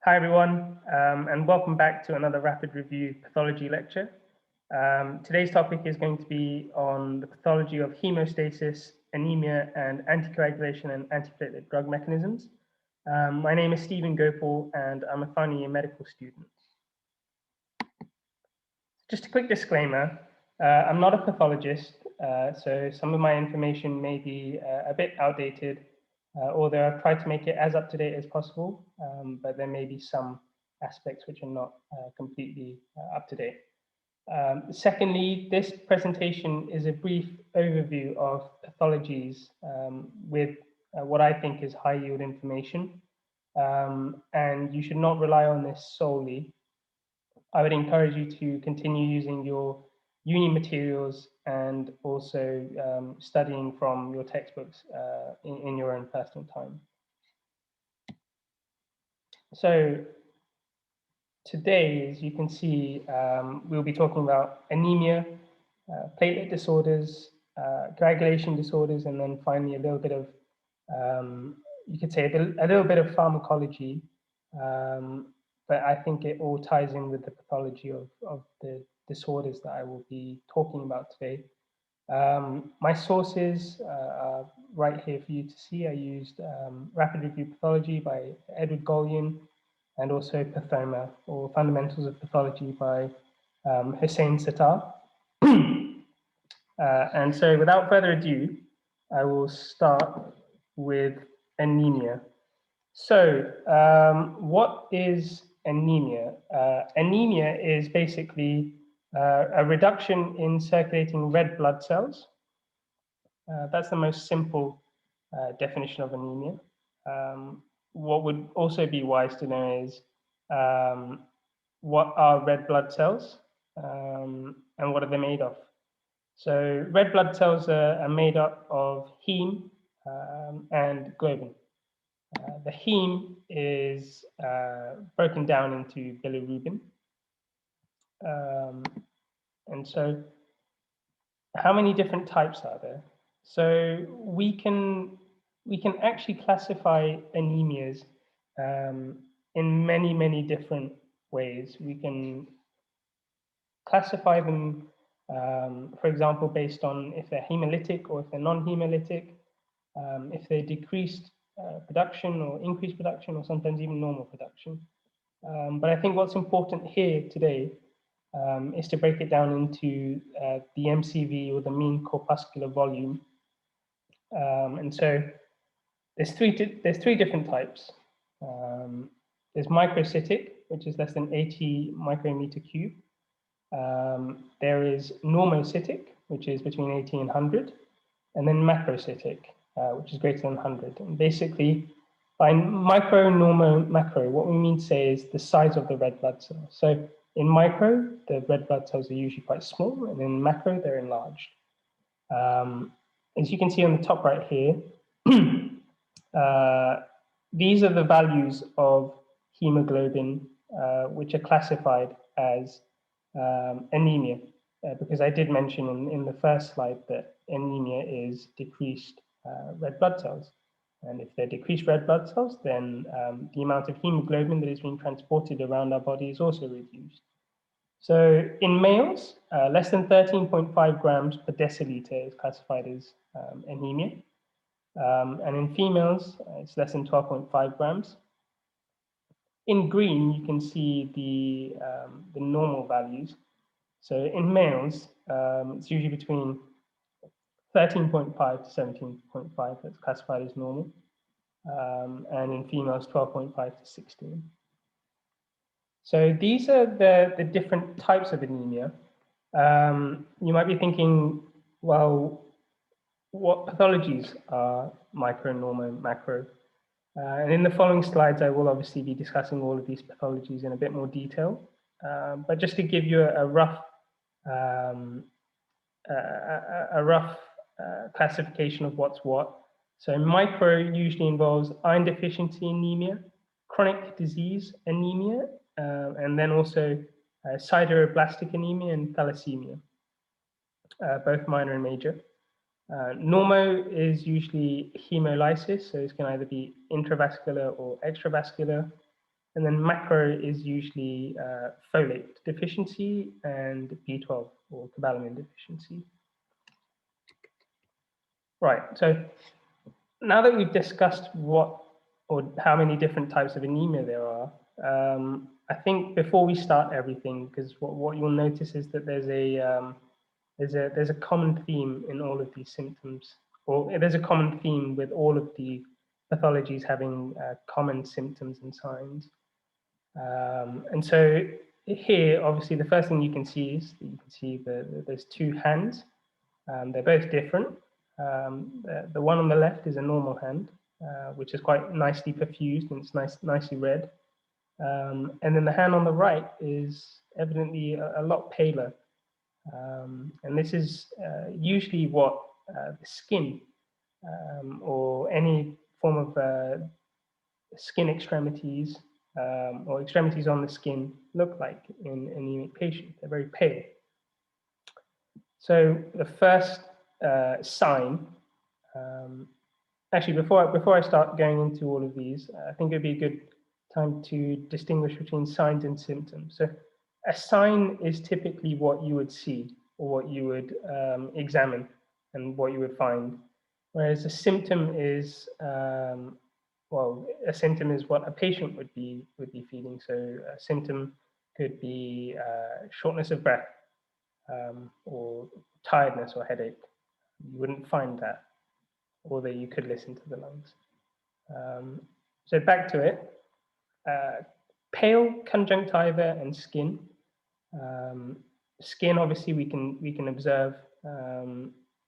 Hi everyone, and welcome back to another rapid review pathology lecture. Today's topic is going to be on the pathology of hemostasis, anemia, and anticoagulation and antiplatelet drug mechanisms. My name is Stephen Gopaul, and I'm a final year medical student. Just a quick disclaimer, I'm not a pathologist, so some of my information may be a bit outdated, although I've tried to make it as up to date as possible, but there may be some aspects which are not completely up to date. Secondly, this presentation is a brief overview of pathologies with what I think is high yield information, and you should not rely on this solely. I would encourage you to continue using your uni materials and also studying from your textbooks in your own personal time. So today, as you can see, we'll be talking about anemia, platelet disorders, coagulation disorders, and then finally a little bit of, you could say a little bit of pharmacology, but I think it all ties in with the pathology of the disorders that I will be talking about today. My sources are right here for you to see. I used Rapid Review Pathology by Edward Golyan, and also Pathoma, or Fundamentals of Pathology by Hussein Sattar. And so without further ado, I will start with anemia. So what is anemia? Anemia is basically a reduction in circulating red blood cells. That's the most simple definition of anemia. What would also be wise to know is what are red blood cells and what are they made of? So red blood cells are made up of heme and globin. The heme is broken down into bilirubin. And so how many different types are there? So we can actually classify anemias in many different ways. We can classify them, for example, based on if they're hemolytic or if they're non-hemolytic, if they're decreased production or increased production, or sometimes even normal production. But I think what's important here today is to break it down into the MCV, or the mean corpuscular volume. And so there's three different types. There's microcytic, which is less than 80 micrometer cube. There is normocytic, which is between 80 and 100, and then macrocytic, which is greater than 100. And basically, by micro, normo, macro, what we mean to say is the size of the red blood cell. So in micro, the red blood cells are usually quite small, and in macro, they're enlarged. As you can see on the top right here, these are the values of hemoglobin, which are classified as anemia, because I did mention in the first slide that anemia is decreased red blood cells. And if they're decreased red blood cells, then the amount of hemoglobin that is being transported around our body is also reduced. So in males, less than 13.5 grams per deciliter is classified as anemia. And in females, it's less than 12.5 grams. In green, you can see the normal values. So in males, it's usually between 13.5 to 17.5 that's classified as normal. And in females, 12.5 to 16. So these are the different types of anemia. You might be thinking, well, what pathologies are micro, normo, macro? And in the following slides, I will obviously be discussing all of these pathologies in a bit more detail. But just to give you a rough classification of what's what. So micro usually involves iron deficiency anemia, chronic disease anemia, and then also sideroblastic anemia and thalassemia, both minor and major. Normo is usually hemolysis, so it can either be intravascular or extravascular. And then macro is usually folate deficiency and B12 or cobalamin deficiency. Right, so now that we've discussed what or how many different types of anemia there are, I think before we start everything, because what you'll notice is that there's a common theme in all of these symptoms, or there's a common theme with all of the pathologies having common symptoms and signs. And so here, obviously, the first thing you can see is that you can see there's two hands. They're both different. The one on the left is a normal hand, which is quite nicely perfused and it's nicely red. And then the hand on the right is evidently a lot paler. And this is usually what the skin or any form of skin extremities or extremities on the skin look like in an anemic patient. They're very pale. So the first sign, actually before I start going into all of these, I think it'd be a good time to distinguish between signs and symptoms. So a sign is typically what you would see or what you would examine and what you would find, whereas a symptom is well, a symptom is what a patient would be feeling. So a symptom could be shortness of breath or tiredness or headache. You wouldn't find that, although you could listen to the lungs. So back to it. Pale conjunctiva and skin. Skin, obviously, we can observe.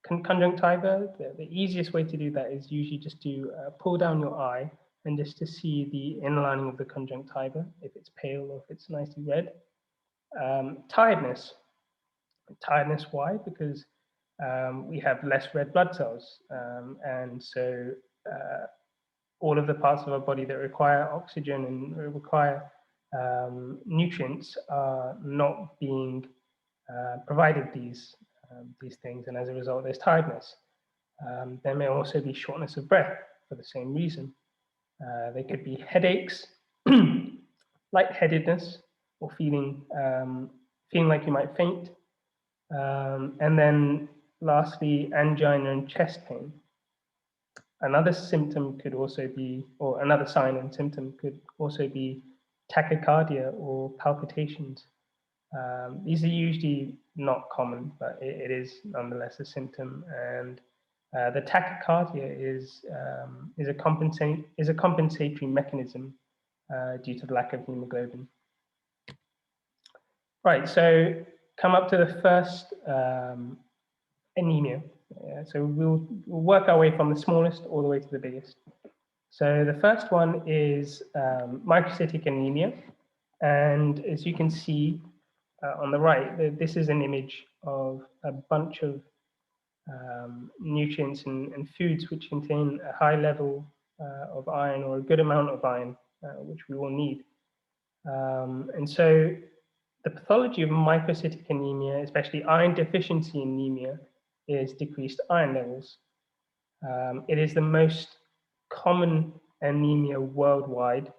Conjunctiva, the easiest way to do that is usually just to pull down your eye and just to see the inlining of the conjunctiva, if it's pale or if it's nicely red. Tiredness. Tiredness, why? Because we have less red blood cells. And so all of the parts of our body that require oxygen and require nutrients are not being provided these things, and as a result, there's tiredness. There may also be shortness of breath for the same reason. There could be headaches, lightheadedness, or feeling like you might faint. And then lastly, angina and chest pain. Another symptom could also be, or another sign and symptom could also be tachycardia or palpitations. These are usually not common, but it is nonetheless a symptom. And the tachycardia is a compensatory mechanism due to the lack of hemoglobin. Right, so come up to the first anemia. So we'll work our way from the smallest all the way to the biggest. So the first one is microcytic anemia. And as you can see on the right, this is an image of a bunch of nutrients and foods which contain a high level of iron or a good amount of iron, which we will need. And so the pathology of microcytic anemia, especially iron deficiency anemia, is decreased iron levels. It is the most common anemia worldwide.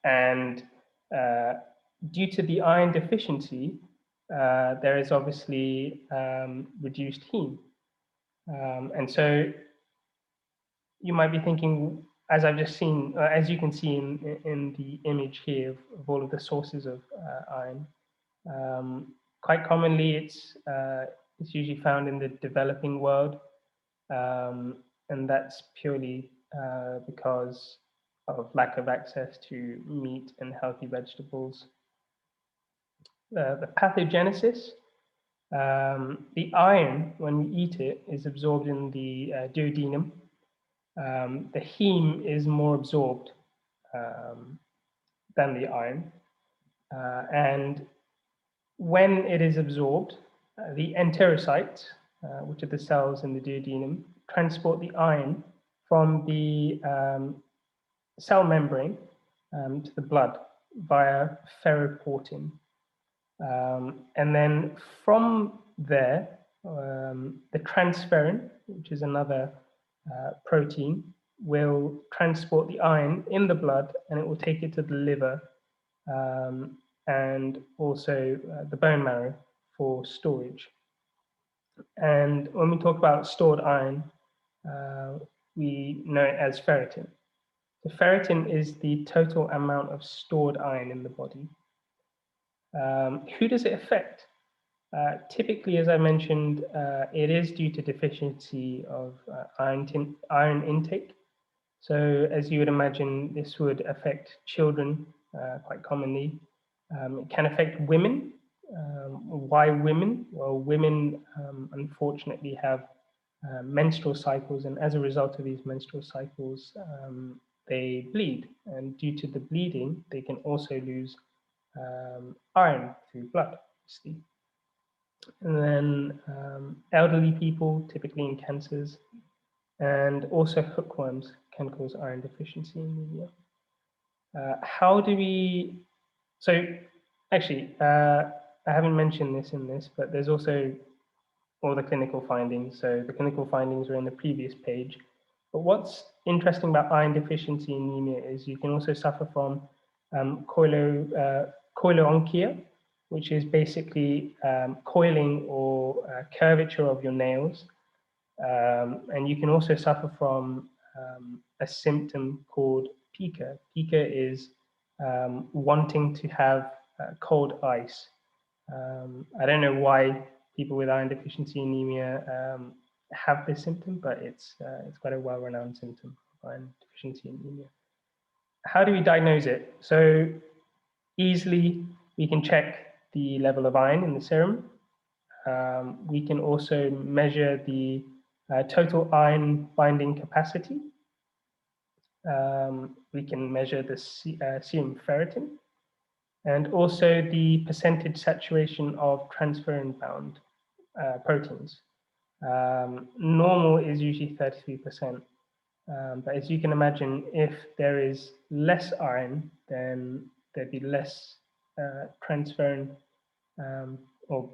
And due to the iron deficiency, there is obviously reduced heme. And so you might be thinking, as I've just seen, as you can see in the image here of all of the sources of iron, quite commonly it's usually found in the developing world, and that's purely because of lack of access to meat and healthy vegetables. The pathogenesis, the iron, when we eat it, is absorbed in the duodenum. The heme is more absorbed than the iron. And when it is absorbed, the enterocytes, which are the cells in the duodenum, transport the iron from the cell membrane to the blood via ferroportin. And then from there, the transferrin, which is another protein, will transport the iron in the blood, and it will take it to the liver and also the bone marrow for storage. And when we talk about stored iron, we know it as ferritin. The ferritin is the total amount of stored iron in the body. Who does it affect? Typically, as I mentioned, it is due to deficiency of iron intake. So as you would imagine, this would affect children quite commonly. It can affect women. Why women? Well, women unfortunately have menstrual cycles, and as a result of these menstrual cycles, they bleed. And due to the bleeding, they can also lose iron through blood, obviously. And then elderly people, typically in cancers, and also hookworms can cause iron deficiency anemia. How do we, so actually, I haven't mentioned this in this, but there's also all the clinical findings. So the clinical findings are in the previous page. But what's interesting about iron deficiency anemia is you can also suffer from coilonchia, which is basically coiling or curvature of your nails. And you can also suffer from a symptom called pica. Pica is wanting to have cold ice. I don't know why people with iron deficiency anemia have this symptom, but it's quite a well-renowned symptom of iron deficiency anemia. How do we diagnose it? So easily we can check the level of iron in the serum. We can also measure the total iron binding capacity. We can measure the serum ferritin, and also the percentage saturation of transferrin-bound proteins. Normal is usually 33%, but as you can imagine, if there is less iron, then there'd be less transferrin, or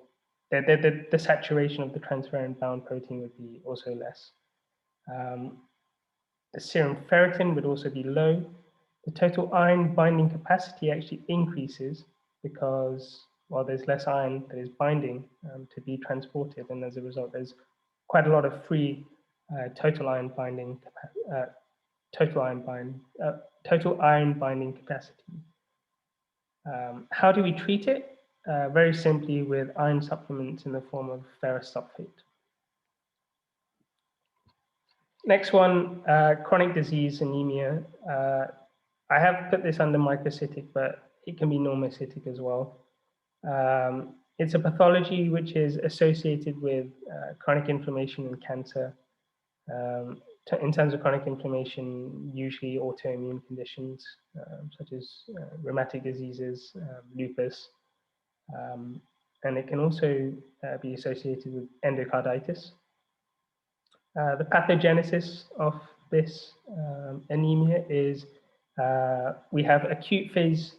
the saturation of the transferrin-bound protein would be also less. The serum ferritin would also be low. The total iron binding capacity actually increases because, well, there's less iron that is binding to be transported, and as a result, there's quite a lot of free total iron binding capacity. How do we treat it? Very simply with iron supplements in the form of ferrous sulfate. Next one, chronic disease anemia. I have put this under microcytic, but it can be normocytic as well. It's a pathology which is associated with chronic inflammation and cancer. In terms of chronic inflammation, usually autoimmune conditions such as rheumatic diseases, lupus, and it can also be associated with endocarditis. The pathogenesis of this anemia is we have acute phase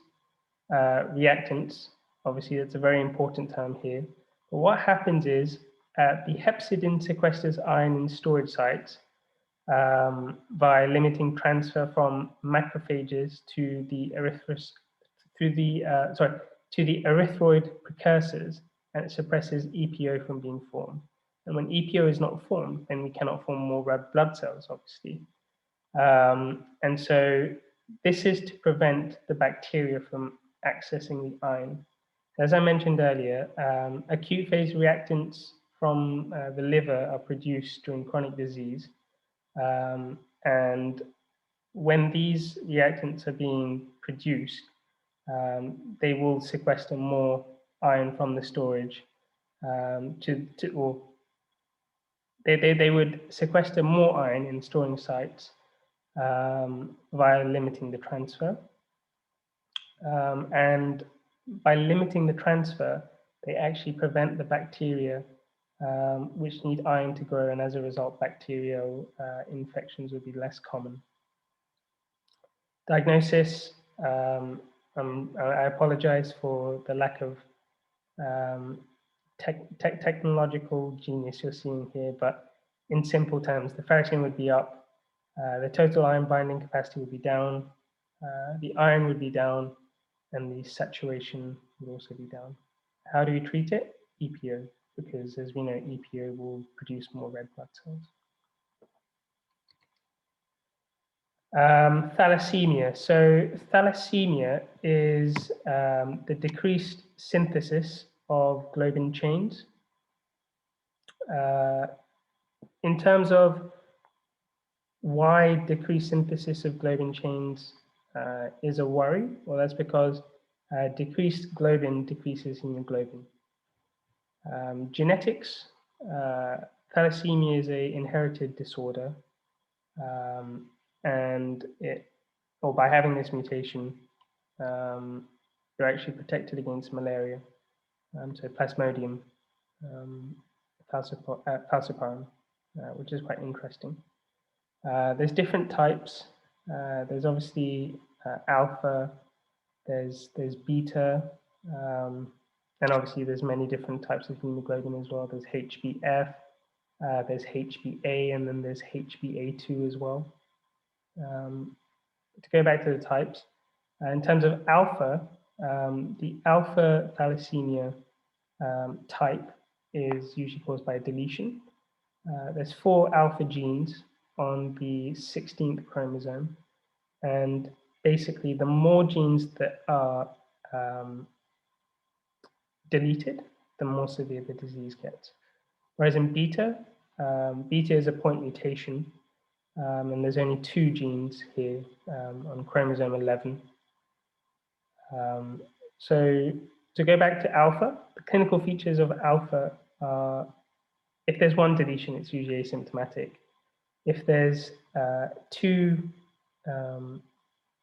reactants. Obviously, that's a very important term here. But what happens is the hepcidin sequesters iron in storage sites by limiting transfer from macrophages to the erythroid precursors, and it suppresses EPO from being formed. And when EPO is not formed, then we cannot form more red blood cells, obviously. And so this is to prevent the bacteria from accessing the iron. As I mentioned earlier, acute phase reactants from the liver are produced during chronic disease. And when these reactants are being produced, they will sequester more iron from the storage they would sequester more iron in storing sites via limiting the transfer. And by limiting the transfer, they actually prevent the bacteria which need iron to grow, and as a result, bacterial infections would be less common. Diagnosis, I apologize for the lack of technological genius you're seeing here, but in simple terms, the ferritin would be up, The total iron binding capacity would be down, the iron would be down, and the saturation would also be down. How do we treat it? EPO, because as we know, EPO will produce more red blood cells. Thalassemia. So thalassemia is the decreased synthesis of globin chains. In terms of why decreased synthesis of globin chains is a worry, well, that's because decreased globin decreases hemoglobin. Genetics, thalassemia is an inherited disorder, and by having this mutation, you're actually protected against malaria, so Plasmodium falciparum, which is quite interesting. There's different types. There's obviously alpha, there's beta, and obviously there's many different types of hemoglobin as well. There's HbF, there's Hba, and then there's Hba2 as well. To go back to the types, in terms of alpha, the alpha thalassemia type is usually caused by a deletion. There's 4 alpha genes on the 16th chromosome, and basically the more genes that are deleted, the more severe the disease gets. Whereas in beta, beta is a point mutation, and there's only 2 genes here on chromosome 11. So to go back to alpha, the clinical features of alpha are, if there's 1 deletion, it's usually asymptomatic. If there's 2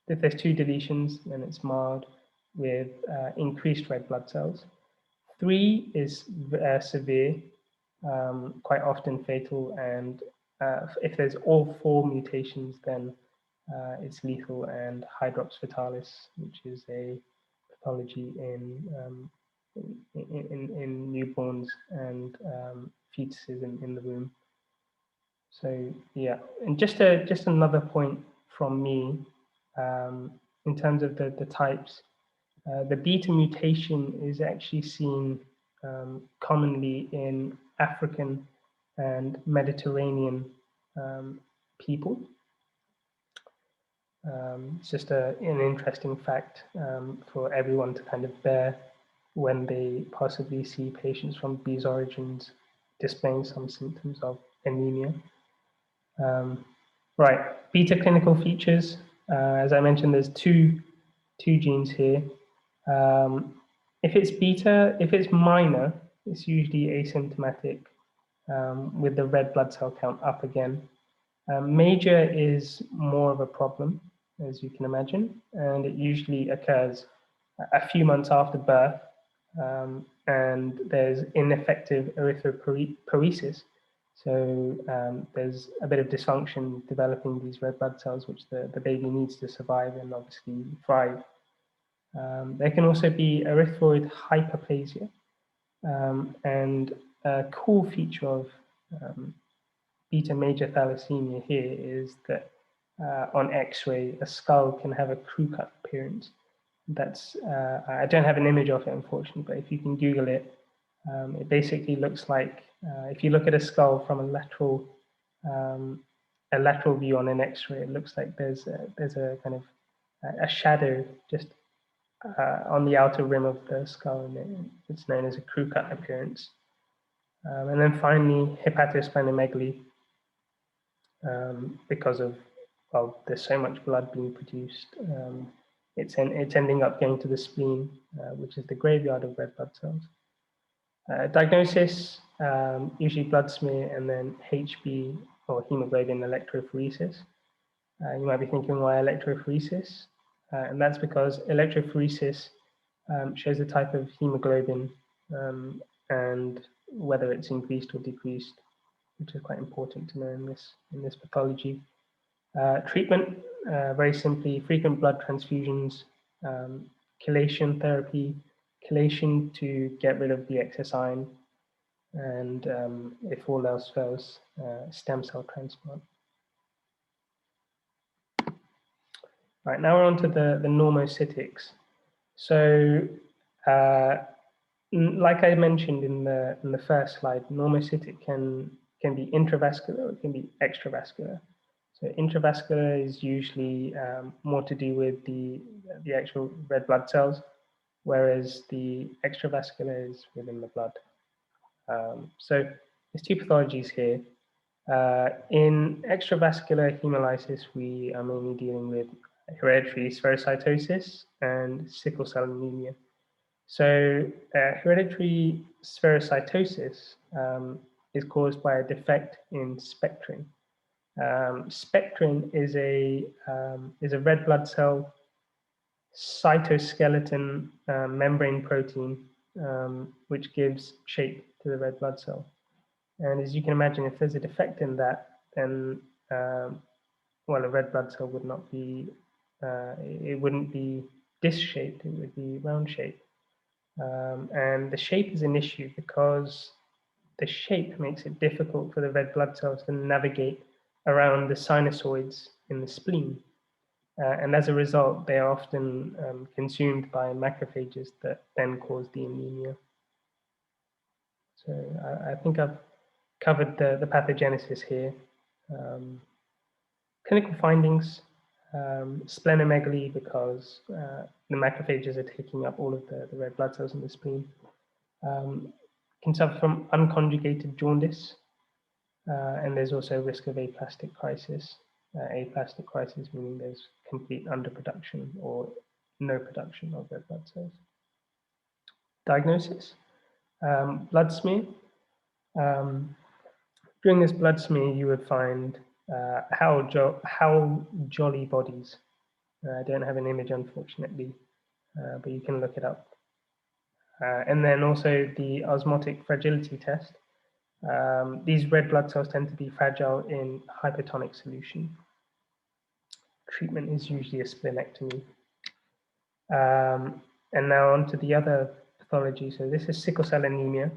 deletions, then it's mild with increased red blood cells. 3 is severe, quite often fatal, and if there's all 4 mutations, then it's lethal and hydrops fatalis, which is a pathology in newborns and fetuses in the womb. So yeah, and just another point from me in terms of the types. The beta mutation is actually seen commonly in African and Mediterranean people. It's just an interesting fact for everyone to kind of bear when they possibly see patients from these origins displaying some symptoms of anemia. Right, beta clinical features. As I mentioned, there's two genes here. If it's beta, if it's minor, it's usually asymptomatic with the red blood cell count up again. Major is more of a problem, as you can imagine, and it usually occurs a few months after birth, and there's ineffective erythropoiesis. So there's a bit of dysfunction developing these red blood cells, which the baby needs to survive and obviously thrive. There can also be erythroid hyperplasia, and a cool feature of beta major thalassemia here is that on X-ray, a skull can have a crew-cut appearance. That's I don't have an image of it, unfortunately, but if you can Google it, it basically looks like if you look at a skull from a lateral view on an X-ray, it looks like there's a kind of a shadow just on the outer rim of the skull, and it's known as a crew-cut appearance. And then finally, hepatosplenomegaly, because of, well, there's so much blood being produced, it's ending up going to the spleen, which is the graveyard of red blood cells. Diagnosis, usually blood smear and then HB or hemoglobin electrophoresis. You might be thinking, why electrophoresis? And that's because electrophoresis shows the type of hemoglobin and whether it's increased or decreased, which is quite important to know in this pathology. Treatment, very simply, frequent blood transfusions, chelation therapy, chelation to get rid of the excess iron, and if all else fails, stem cell transplant. Right, now we're on to the normocytics. So, like I mentioned in the first slide, normocytic can be intravascular or it can be extravascular. So intravascular is usually more to do with the actual red blood cells, whereas the extravascular is within the blood. So there's two pathologies here. In extravascular hemolysis, we are mainly dealing with hereditary spherocytosis and sickle cell anemia. So hereditary spherocytosis is caused by a defect in spectrin. Spectrin is a red blood cell cytoskeleton membrane protein which gives shape to the red blood cell. And as you can imagine, if there's a defect in that, then well, a red blood cell would not be, it wouldn't be disc-shaped, it would be round-shaped. And the shape is an issue because the shape makes it difficult for the red blood cells to navigate around the sinusoids in the spleen. And as a result, they are often consumed by macrophages that then cause the anemia. So I think I've covered the pathogenesis here. Clinical findings, splenomegaly because the macrophages are taking up all of the red blood cells in the spleen. Can suffer from unconjugated jaundice, and there's also risk of aplastic crisis. Aplastic crisis meaning there's complete underproduction or no production of red blood cells. Diagnosis, blood smear. During this blood smear, you would find how jolly bodies. I don't have an image, unfortunately, but you can look it up. And then also the osmotic fragility test. These red blood cells tend to be fragile in hypertonic solution. Treatment is usually a splenectomy. And now on to the other pathology. So this is sickle cell anemia.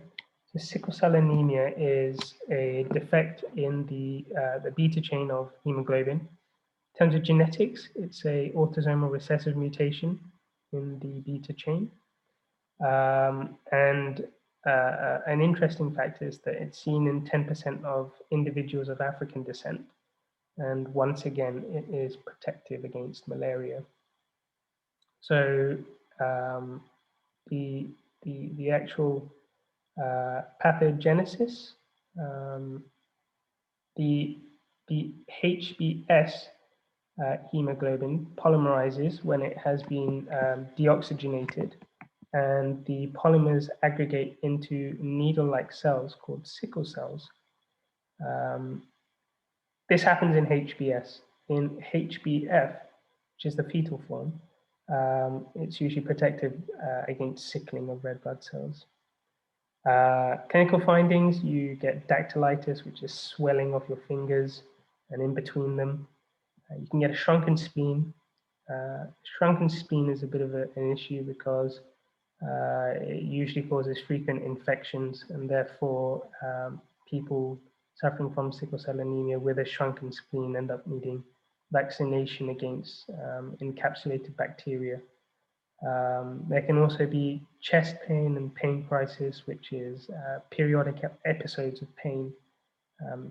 So sickle cell anemia is a defect in the beta chain of hemoglobin. In terms of genetics, it's a autosomal recessive mutation in the beta chain. And an interesting fact is that it's seen in 10% of individuals of African descent. And once again, it is protective against malaria. So the actual pathogenesis, the HbS hemoglobin polymerizes when it has been deoxygenated, and the polymers aggregate into needle-like cells called sickle cells. This happens in HbS. In HbF, which is the fetal form, it's usually protective against sickling of red blood cells. Clinical findings, you get dactylitis, which is swelling of your fingers and in between them. You can get a shrunken spleen. Shrunken spleen is a bit of an issue because it usually causes frequent infections, and therefore people suffering from sickle cell anemia with a shrunken spleen end up needing vaccination against encapsulated bacteria. There can also be chest pain and pain crisis, which is periodic episodes of pain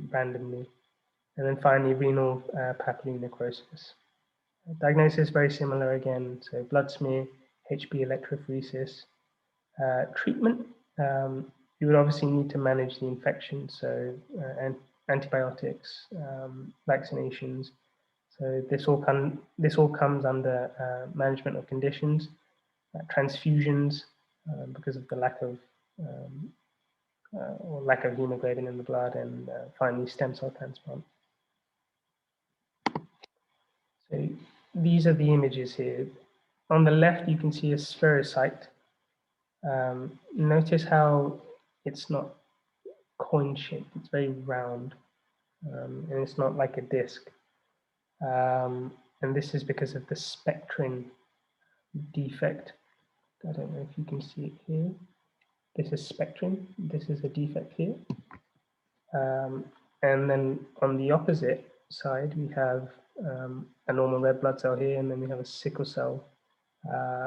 randomly. And then finally, renal papillonecrosis. Diagnosis is very similar again, so blood smear, HB electrophoresis. Treatment, you would obviously need to manage the infection, so antibiotics, vaccinations. So this all comes under management of conditions, transfusions because of the lack of hemoglobin in the blood, and finally stem cell transplant. So these are the images here. On the left, you can see a spherocyte. Notice how it's not coin-shaped, it's very round, and it's not like a disc. And this is because of the spectrin defect. I don't know if you can see it here. This is spectrin, this is a defect here. And then on the opposite side, we have a normal red blood cell here, and then we have a sickle cell,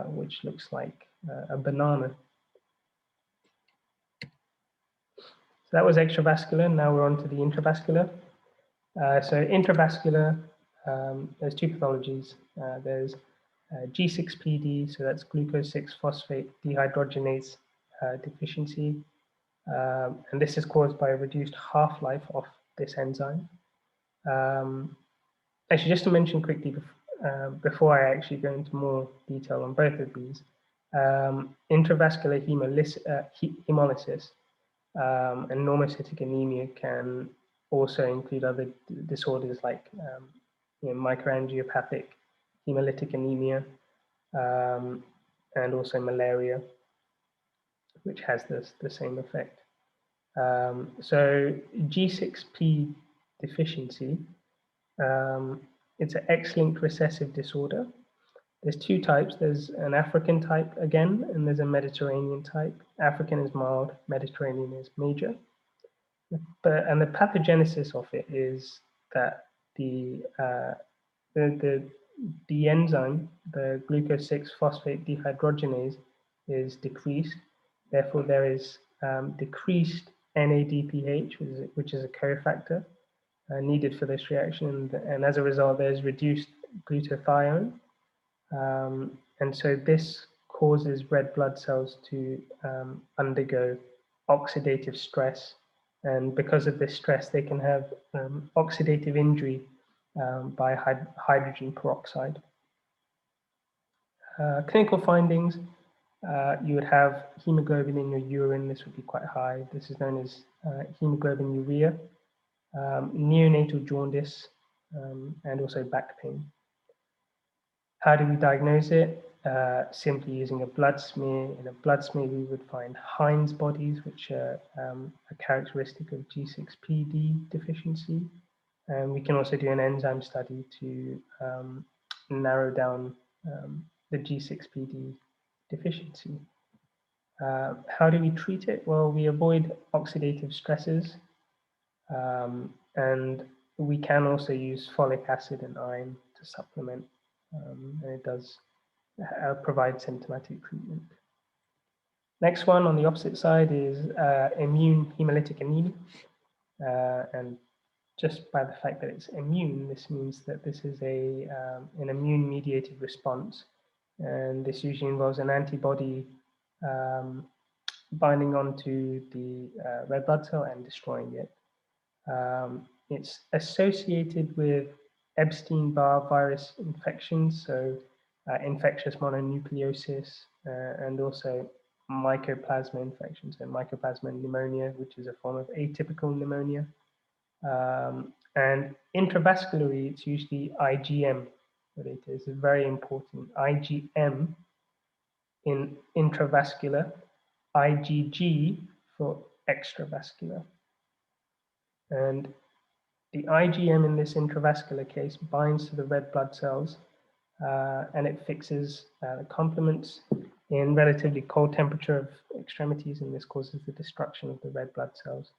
which looks like a banana. So that was extravascular. Now we're on to the intravascular. So intravascular, there's two pathologies. There's G6PD, so that's glucose 6-phosphate dehydrogenase deficiency. And this is caused by a reduced half-life of this enzyme. Actually, just to mention quickly before I actually go into more detail on both of these, intravascular hemolysis and normocytic anemia can also include other disorders like microangiopathic hemolytic anemia and also malaria, which has the same effect. So G6P deficiency, it's an X-linked recessive disorder. There's two types. There's an African type again, and there's a Mediterranean type. African is mild, Mediterranean is major. And the pathogenesis of it is that the enzyme, the glucose 6-phosphate dehydrogenase, is decreased. Therefore, there is decreased NADPH, which is a cofactor needed for this reaction, and as a result, there's reduced glutathione. And so this causes red blood cells to undergo oxidative stress. And because of this stress, they can have oxidative injury by hydrogen peroxide. Clinical findings, you would have hemoglobin in your urine. This would be quite high. This is known as hemoglobinuria, neonatal jaundice, and also back pain. How do we diagnose it? Simply using a blood smear. In a blood smear, we would find Heinz bodies, which are a characteristic of G6PD deficiency. And we can also do an enzyme study to narrow down the G6PD deficiency. How do we treat it? Well, we avoid oxidative stresses, and we can also use folic acid and iron to supplement, and it does provide symptomatic treatment. Next one on the opposite side is immune hemolytic anemia, and just by the fact that it's immune, this means that this is an immune-mediated response, and this usually involves an antibody binding onto the red blood cell and destroying it. It's associated with Epstein-Barr virus infections, so infectious mononucleosis, and also mycoplasma infections, so mycoplasma pneumonia, which is a form of atypical pneumonia. And intravascularly, it's usually IgM related. It's very important. IgM in intravascular, IgG for extravascular. And the IgM in this intravascular case binds to the red blood cells, and it fixes the complements in relatively cold temperature of extremities, and this causes the destruction of the red blood cells.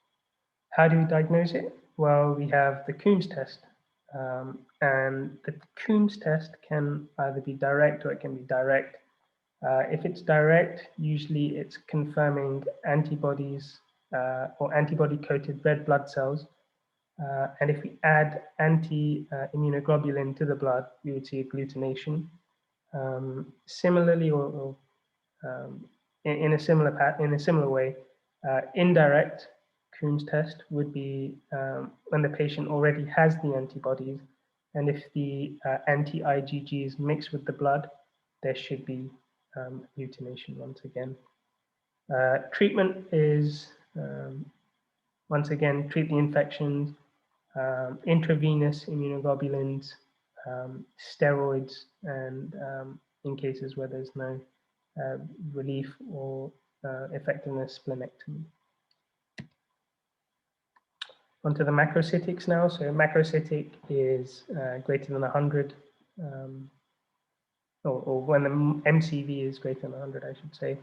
How do we diagnose it? Well, we have the Coombs test, and the Coombs test can either be direct or it can be direct. If it's direct, usually it's confirming antibodies or antibody-coated red blood cells. And if we add anti-immunoglobulin to the blood, we would see agglutination. Similarly, or in a similar way, indirect Coombs test would be when the patient already has the antibodies, and if the anti-IgG is mixed with the blood, there should be agglutination once again. Treatment is, once again, treat the infections, intravenous immunoglobulins, steroids, and in cases where there's no relief or effectiveness, splenectomy. Onto the macrocytics now. So macrocytic is greater than 100, or when the MCV is greater than 100, I should say.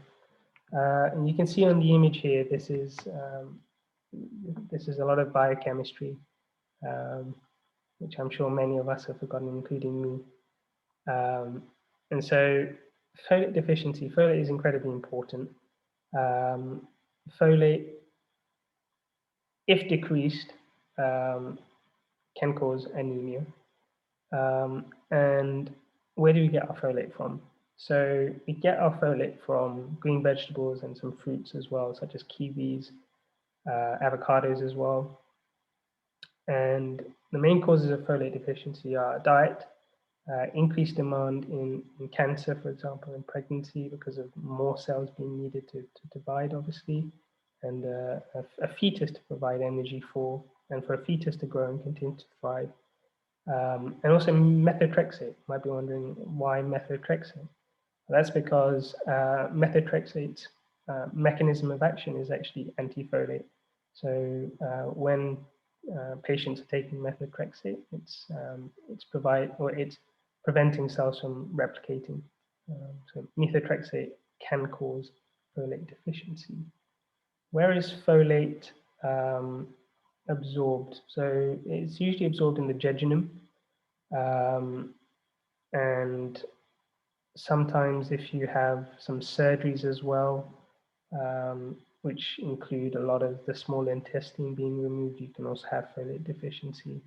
And you can see on the image here, this is a lot of biochemistry. which I'm sure many of us have forgotten, including me. And so folate deficiency, folate is incredibly important. Folate, if decreased, can cause anemia. And where do we get our folate from? So we get our folate from green vegetables and some fruits as well, such as kiwis, avocados as well. And the main causes of folate deficiency are diet, increased demand in cancer, for example, in pregnancy, because of more cells being needed to divide, obviously, and a fetus to provide energy for, and for a fetus to grow and continue to thrive. And also methotrexate. You might be wondering why methotrexate. That's because methotrexate's mechanism of action is actually antifolate. So when patients are taking methotrexate, it's preventing cells from replicating. So methotrexate can cause folate deficiency. Where is folate absorbed? So it's usually absorbed in the jejunum, and sometimes if you have some surgeries as well, which include a lot of the small intestine being removed, you can also have folate deficiency.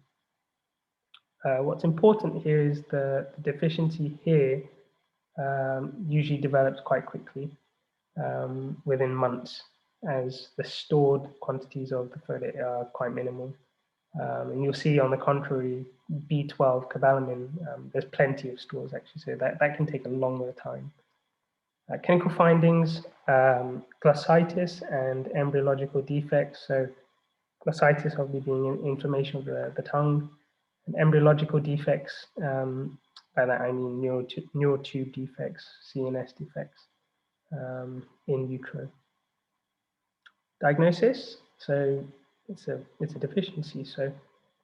What's important here is the deficiency here usually develops quite quickly, within months, as the stored quantities of the folate are quite minimal. And you'll see, on the contrary, B12 cobalamin, there's plenty of stores actually, so that can take a longer time. Clinical findings, glossitis and embryological defects. So glossitis obviously being inflammation of the tongue, and embryological defects, by that I mean neural tube defects, CNS defects in utero. Diagnosis, so it's a deficiency, so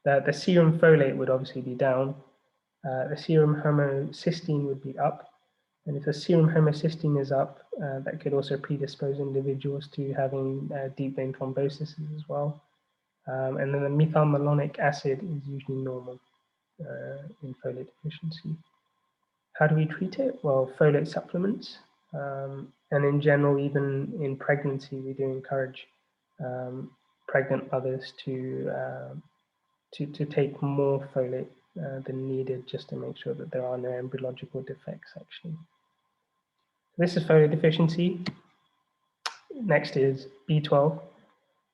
the serum folate would obviously be down, the serum homocysteine would be up, and if the serum homocysteine is up, that could also predispose individuals to having deep vein thrombosis as well. And then the methylmalonic acid is usually normal in folate deficiency. How do we treat it? Well, folate supplements, and in general, even in pregnancy, we do encourage pregnant mothers to take more folate than needed, just to make sure that there are no embryological defects actually. This is folate deficiency. Next is B12.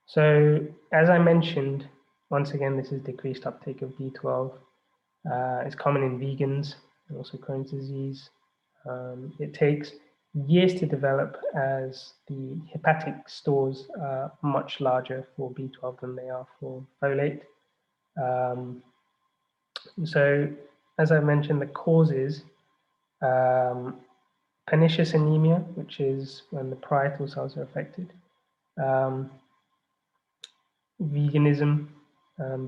So as I mentioned, once again, this is decreased uptake of B12. It's common in vegans and also Crohn's disease. It takes years to develop, as the hepatic stores are much larger for B12 than they are for folate. So as I mentioned, the causes, pernicious anemia, which is when the parietal cells are affected. Veganism,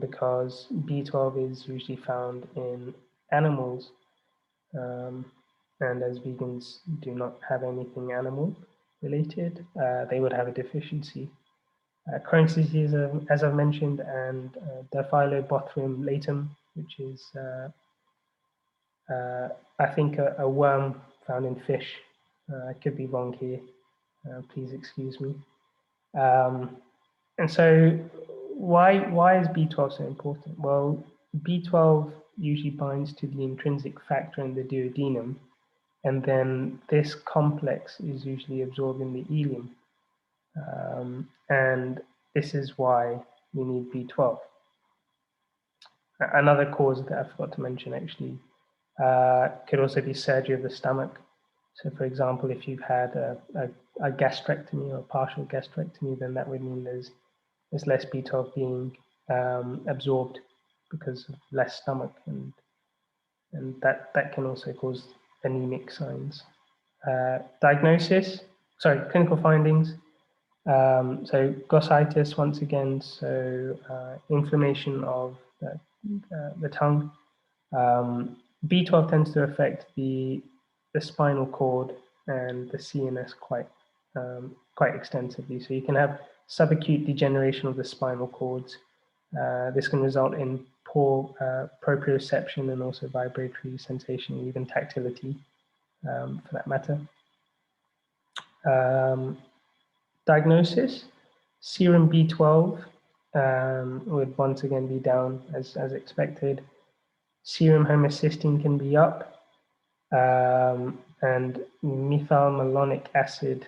because B12 is usually found in animals, and as vegans do not have anything animal related, they would have a deficiency. Crohn's disease, as I've mentioned, and Diphyllobothrium latum, which is, I think, a worm found in fish. I could be wrong here. Please excuse me. And so why is B12 so important? Well, B12 usually binds to the intrinsic factor in the duodenum, and then this complex is usually absorbed in the ileum. And this is why we need B12. Another cause that I forgot to mention actually could also be surgery of the stomach. So for example, if you've had a gastrectomy or a partial gastrectomy, then that would mean there's less B12 being absorbed because of less stomach, and that can also cause anemic signs. Clinical findings. So glossitis, once again, so inflammation of the tongue. B12 tends to affect the spinal cord and the CNS quite extensively. So you can have subacute degeneration of the spinal cords. This can result in poor proprioception and also vibratory sensation, even tactility for that matter. Diagnosis, serum B12 would once again be down as expected. Serum homocysteine can be up, and methylmalonic acid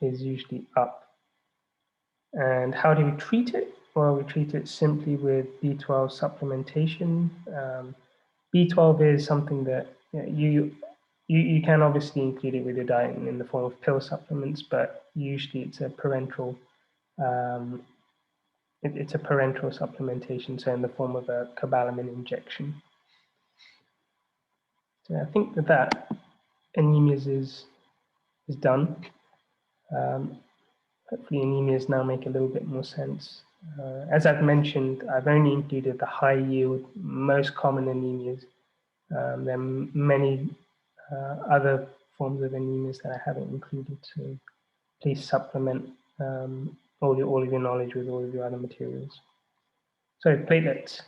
is usually up. And how do we treat it? Well, we treat it simply with B12 supplementation. B12 is something that you can obviously include it with your diet in the form of pill supplements, but usually it's a parenteral it's a parenteral supplementation, so in the form of a cobalamin injection. So I think that anemias is done. Hopefully anemias now make a little bit more sense. As I've mentioned, I've only included the high yield, most common anemias. There are many other forms of anemias that I haven't included, so please supplement all of your knowledge with all of your other materials. So platelets.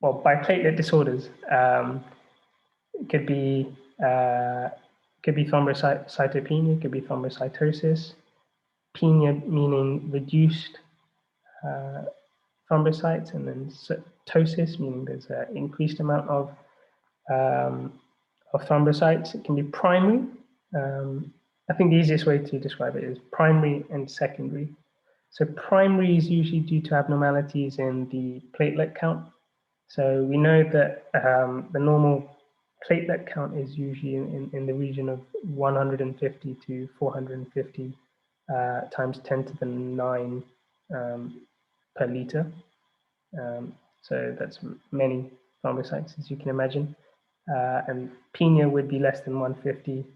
Well, by platelet disorders, it could be thrombocytopenia, it could be thrombocytosis. Penia meaning reduced thrombocytes, and then cytosis meaning there's an increased amount of thrombocytes. It can be primary. I think the easiest way to describe it is primary and secondary. So primary is usually due to abnormalities in the platelet count. So we know that the normal platelet count is usually in the region of 150 to 450 times 10 to the 9 per liter. So that's many thrombocytes, as you can imagine. And penia would be less than 150.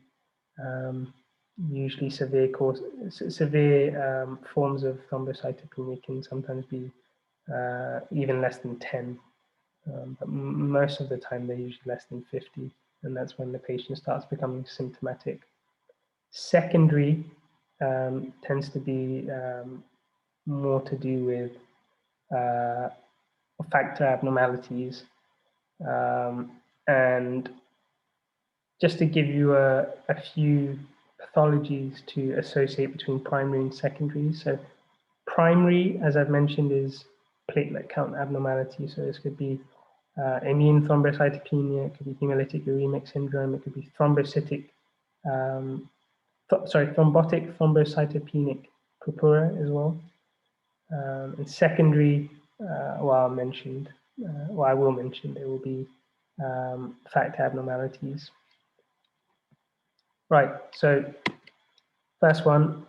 Usually severe forms of thrombocytopenia can sometimes be even less than 10. But most of the time they're usually less than 50, and that's when the patient starts becoming symptomatic. Secondary tends to be more to do with factor abnormalities, and just to give you a few pathologies to associate between primary and secondary. So primary, as I've mentioned, is platelet count abnormality. So this could be immune thrombocytopenia, it could be hemolytic uremic syndrome, it could be thrombotic thrombocytopenic purpura as well. And secondary, I will mention, there will be factor abnormalities. Right, so first one,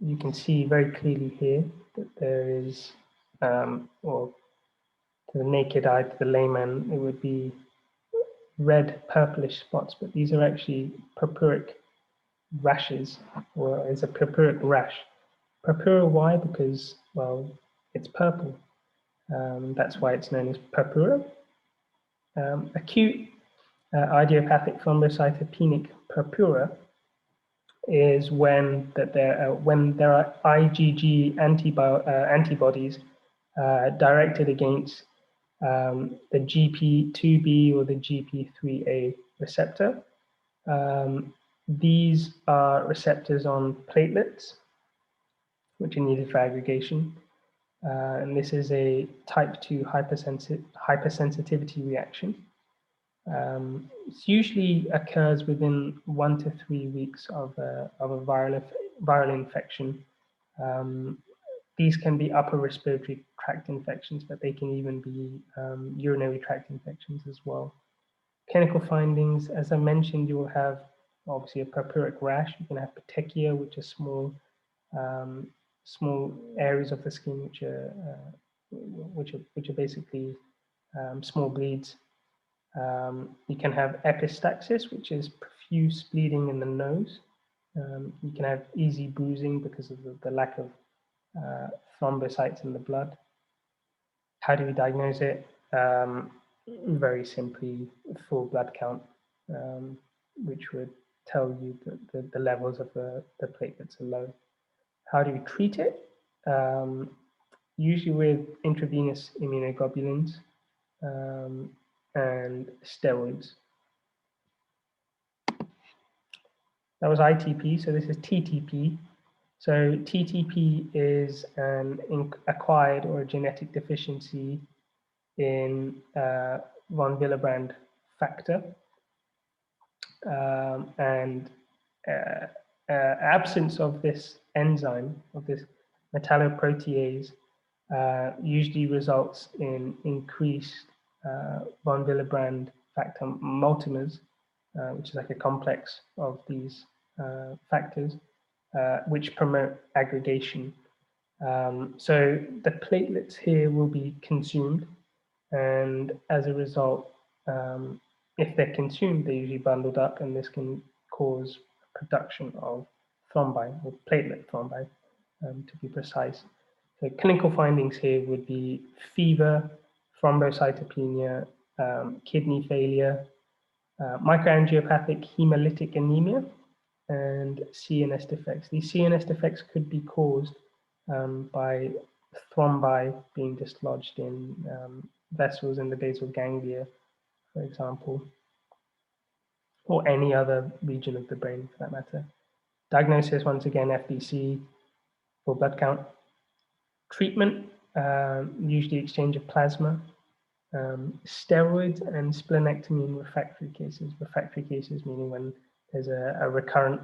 you can see very clearly here that there is, or to the naked eye, to the layman, it would be red purplish spots, but these are actually purpuric rashes, or is a purpuric rash. Purpura, why? Because, well, it's purple. That's why it's known as purpura. Acute idiopathic thrombocytopenic purpura is when there are IgG antibodies directed against the GP2B or the GP3A receptor. These are receptors on platelets, which are needed for aggregation. And this is a type 2 hypersensitivity reaction. It usually occurs within 1 to 3 weeks of a viral infection. These can be upper respiratory tract infections, but they can even be urinary tract infections as well. Clinical findings, as I mentioned, you will have obviously a purpuric rash. You can have petechia, which are small areas of the skin which are basically small bleeds. You can have epistaxis, which is profuse bleeding in the nose. You can have easy bruising because of the lack of thrombocytes in the blood. How do we diagnose it? Very simply, full blood count, which would tell you that the levels of the platelets are low. How do we treat it? usually with intravenous immunoglobulins and steroids. That was ITP, so this is TTP. So TTP is an acquired or a genetic deficiency in von Willebrand factor, and absence of this enzyme, of this metalloprotease, usually results in increased von Willebrand factor multimers, which is like a complex of these factors, which promote aggregation. So the platelets here will be consumed, and as a result, if they're consumed, they're usually bundled up, and this can cause production of thrombi, or platelet thrombi, to be precise. So clinical findings here would be fever, thrombocytopenia, kidney failure, microangiopathic hemolytic anemia, and CNS defects. These CNS defects could be caused by thrombi being dislodged in vessels in the basal ganglia, for example, or any other region of the brain for that matter. Diagnosis, once again, FDC, full blood count. Treatment, usually exchange of plasma, steroids, and splenectomy in refractory cases. Refractory cases meaning when there's a recurrent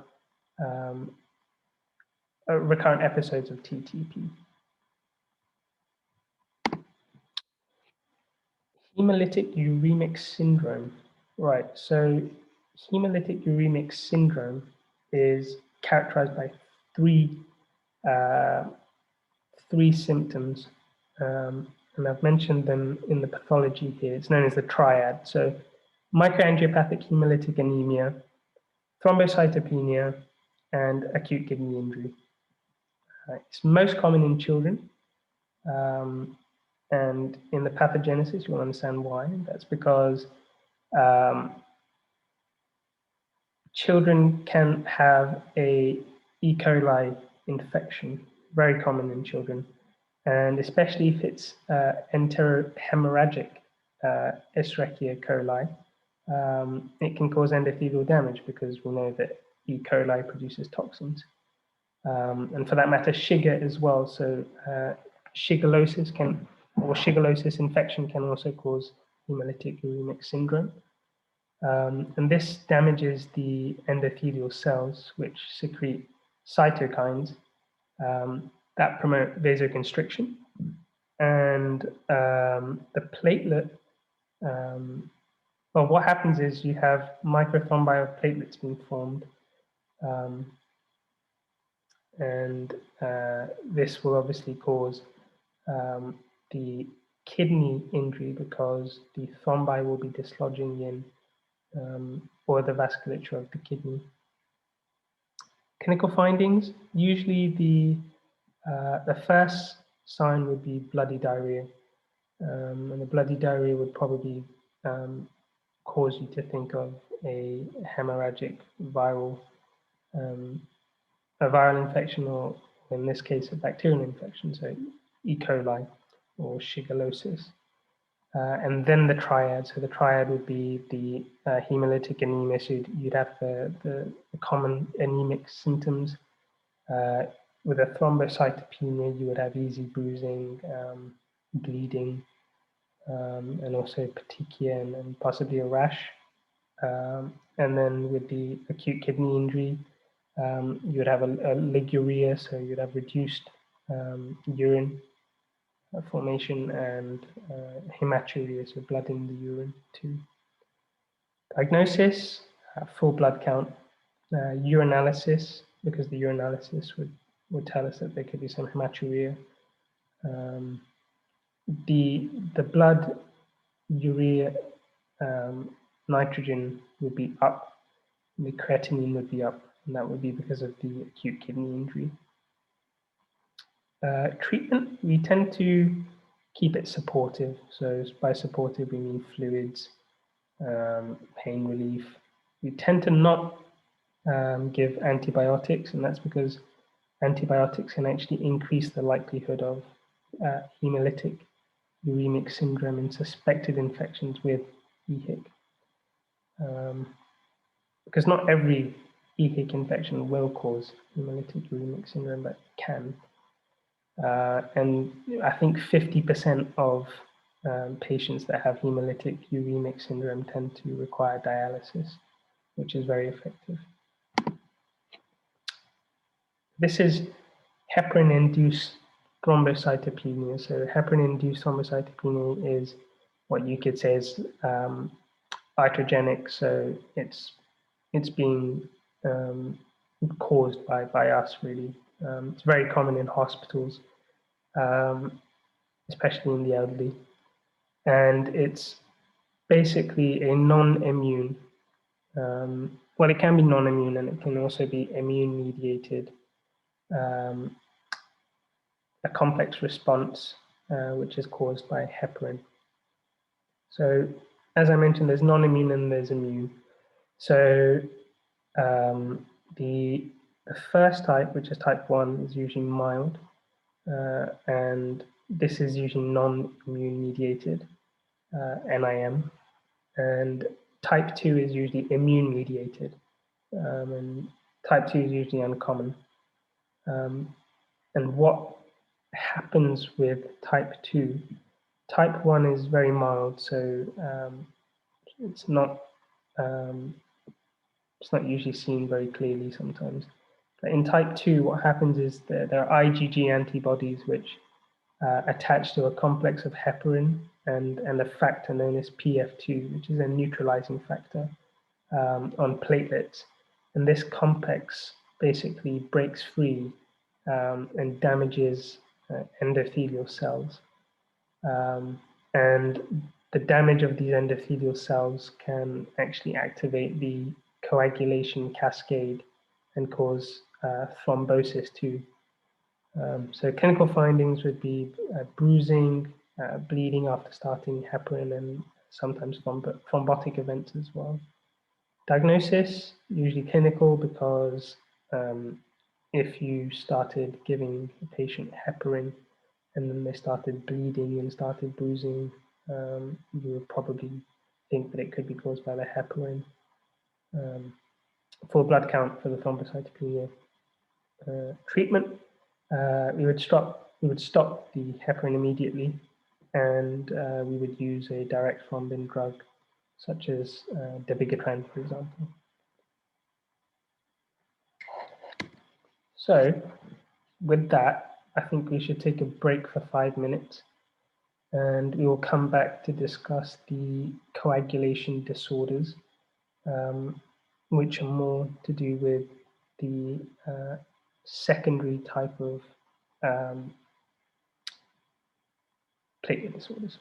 episodes of TTP. Hemolytic uremic syndrome. Right, so hemolytic uremic syndrome is characterized by three symptoms, and I've mentioned them in the pathology here. It's known as the triad. So microangiopathic hemolytic anemia, thrombocytopenia, and acute kidney injury. It's most common in children, and in the pathogenesis, you will understand why. That's because children can have a E. coli infection, very common in children, and especially if it's enterohemorrhagic Escherichia coli, it can cause endothelial damage because we know that E. coli produces toxins. And for that matter, Shiga as well. So shigellosis infection can also cause hemolytic uremic syndrome. And this damages the endothelial cells, which secrete cytokines that promote vasoconstriction. And the platelet, well, what happens is you have microthrombi of platelets being formed, and this will obviously cause the kidney injury because the thrombi will be dislodging in or the vasculature of the kidney. Clinical findings, usually the first sign would be bloody diarrhea, and the bloody diarrhea would probably cause you to think of a hemorrhagic viral infection, or in this case a bacterial infection, so E. coli or shigellosis. And then the triad. So the triad would be the hemolytic anemia. So you'd have the common anemic symptoms. With a thrombocytopenia, you would have easy bruising, bleeding, and also petechia and possibly a rash. And then with the acute kidney injury, you would have a liguria, so you'd have reduced urine formation and hematuria, so blood in the urine too. Diagnosis, full blood count, urinalysis, because the urinalysis would tell us that there could be some hematuria. The blood urea nitrogen would be up, the creatinine would be up, and that would be because of the acute kidney injury. Treatment, we tend to keep it supportive. So by supportive, we mean fluids, pain relief. We tend to not give antibiotics, and that's because antibiotics can actually increase the likelihood of hemolytic uremic syndrome in suspected infections with EHIC. Because not every EHIC infection will cause hemolytic uremic syndrome, but can. And I think 50% of patients that have hemolytic uremic syndrome tend to require dialysis, which is very effective. This is heparin-induced thrombocytopenia. So heparin-induced thrombocytopenia is what you could say is iatrogenic. So it's being caused by us, really. It's very common in hospitals, especially in the elderly. And it's basically a non-immune, well, it can be non-immune and it can also be immune-mediated, a complex response, which is caused by heparin. So, as I mentioned, there's non-immune and there's immune. So, the first type, which is type 1, is usually mild, and this is usually non-immune mediated, NIM, and type 2 is usually immune mediated, and type 2 is usually uncommon. And what happens with type 2? Type 1 is very mild, so it's not usually seen very clearly sometimes. But in type 2, what happens is that there are IgG antibodies which attach to a complex of heparin and a factor known as PF2, which is a neutralizing factor on platelets. And this complex basically breaks free and damages endothelial cells. And the damage of these endothelial cells can actually activate the coagulation cascade and cause thrombosis too. So clinical findings would be bruising, bleeding after starting heparin, and sometimes thrombotic events as well. Diagnosis, usually clinical, because if you started giving the patient heparin and then they started bleeding and started bruising, you would probably think that it could be caused by the heparin. Full blood count for the thrombocytopenia. Treatment, we would stop the heparin immediately, and we would use a direct thrombin drug such as dabigatran, for example. So with that, I think we should take a break for 5 minutes, and we will come back to discuss the coagulation disorders, which are more to do with the secondary type of platelet disorders.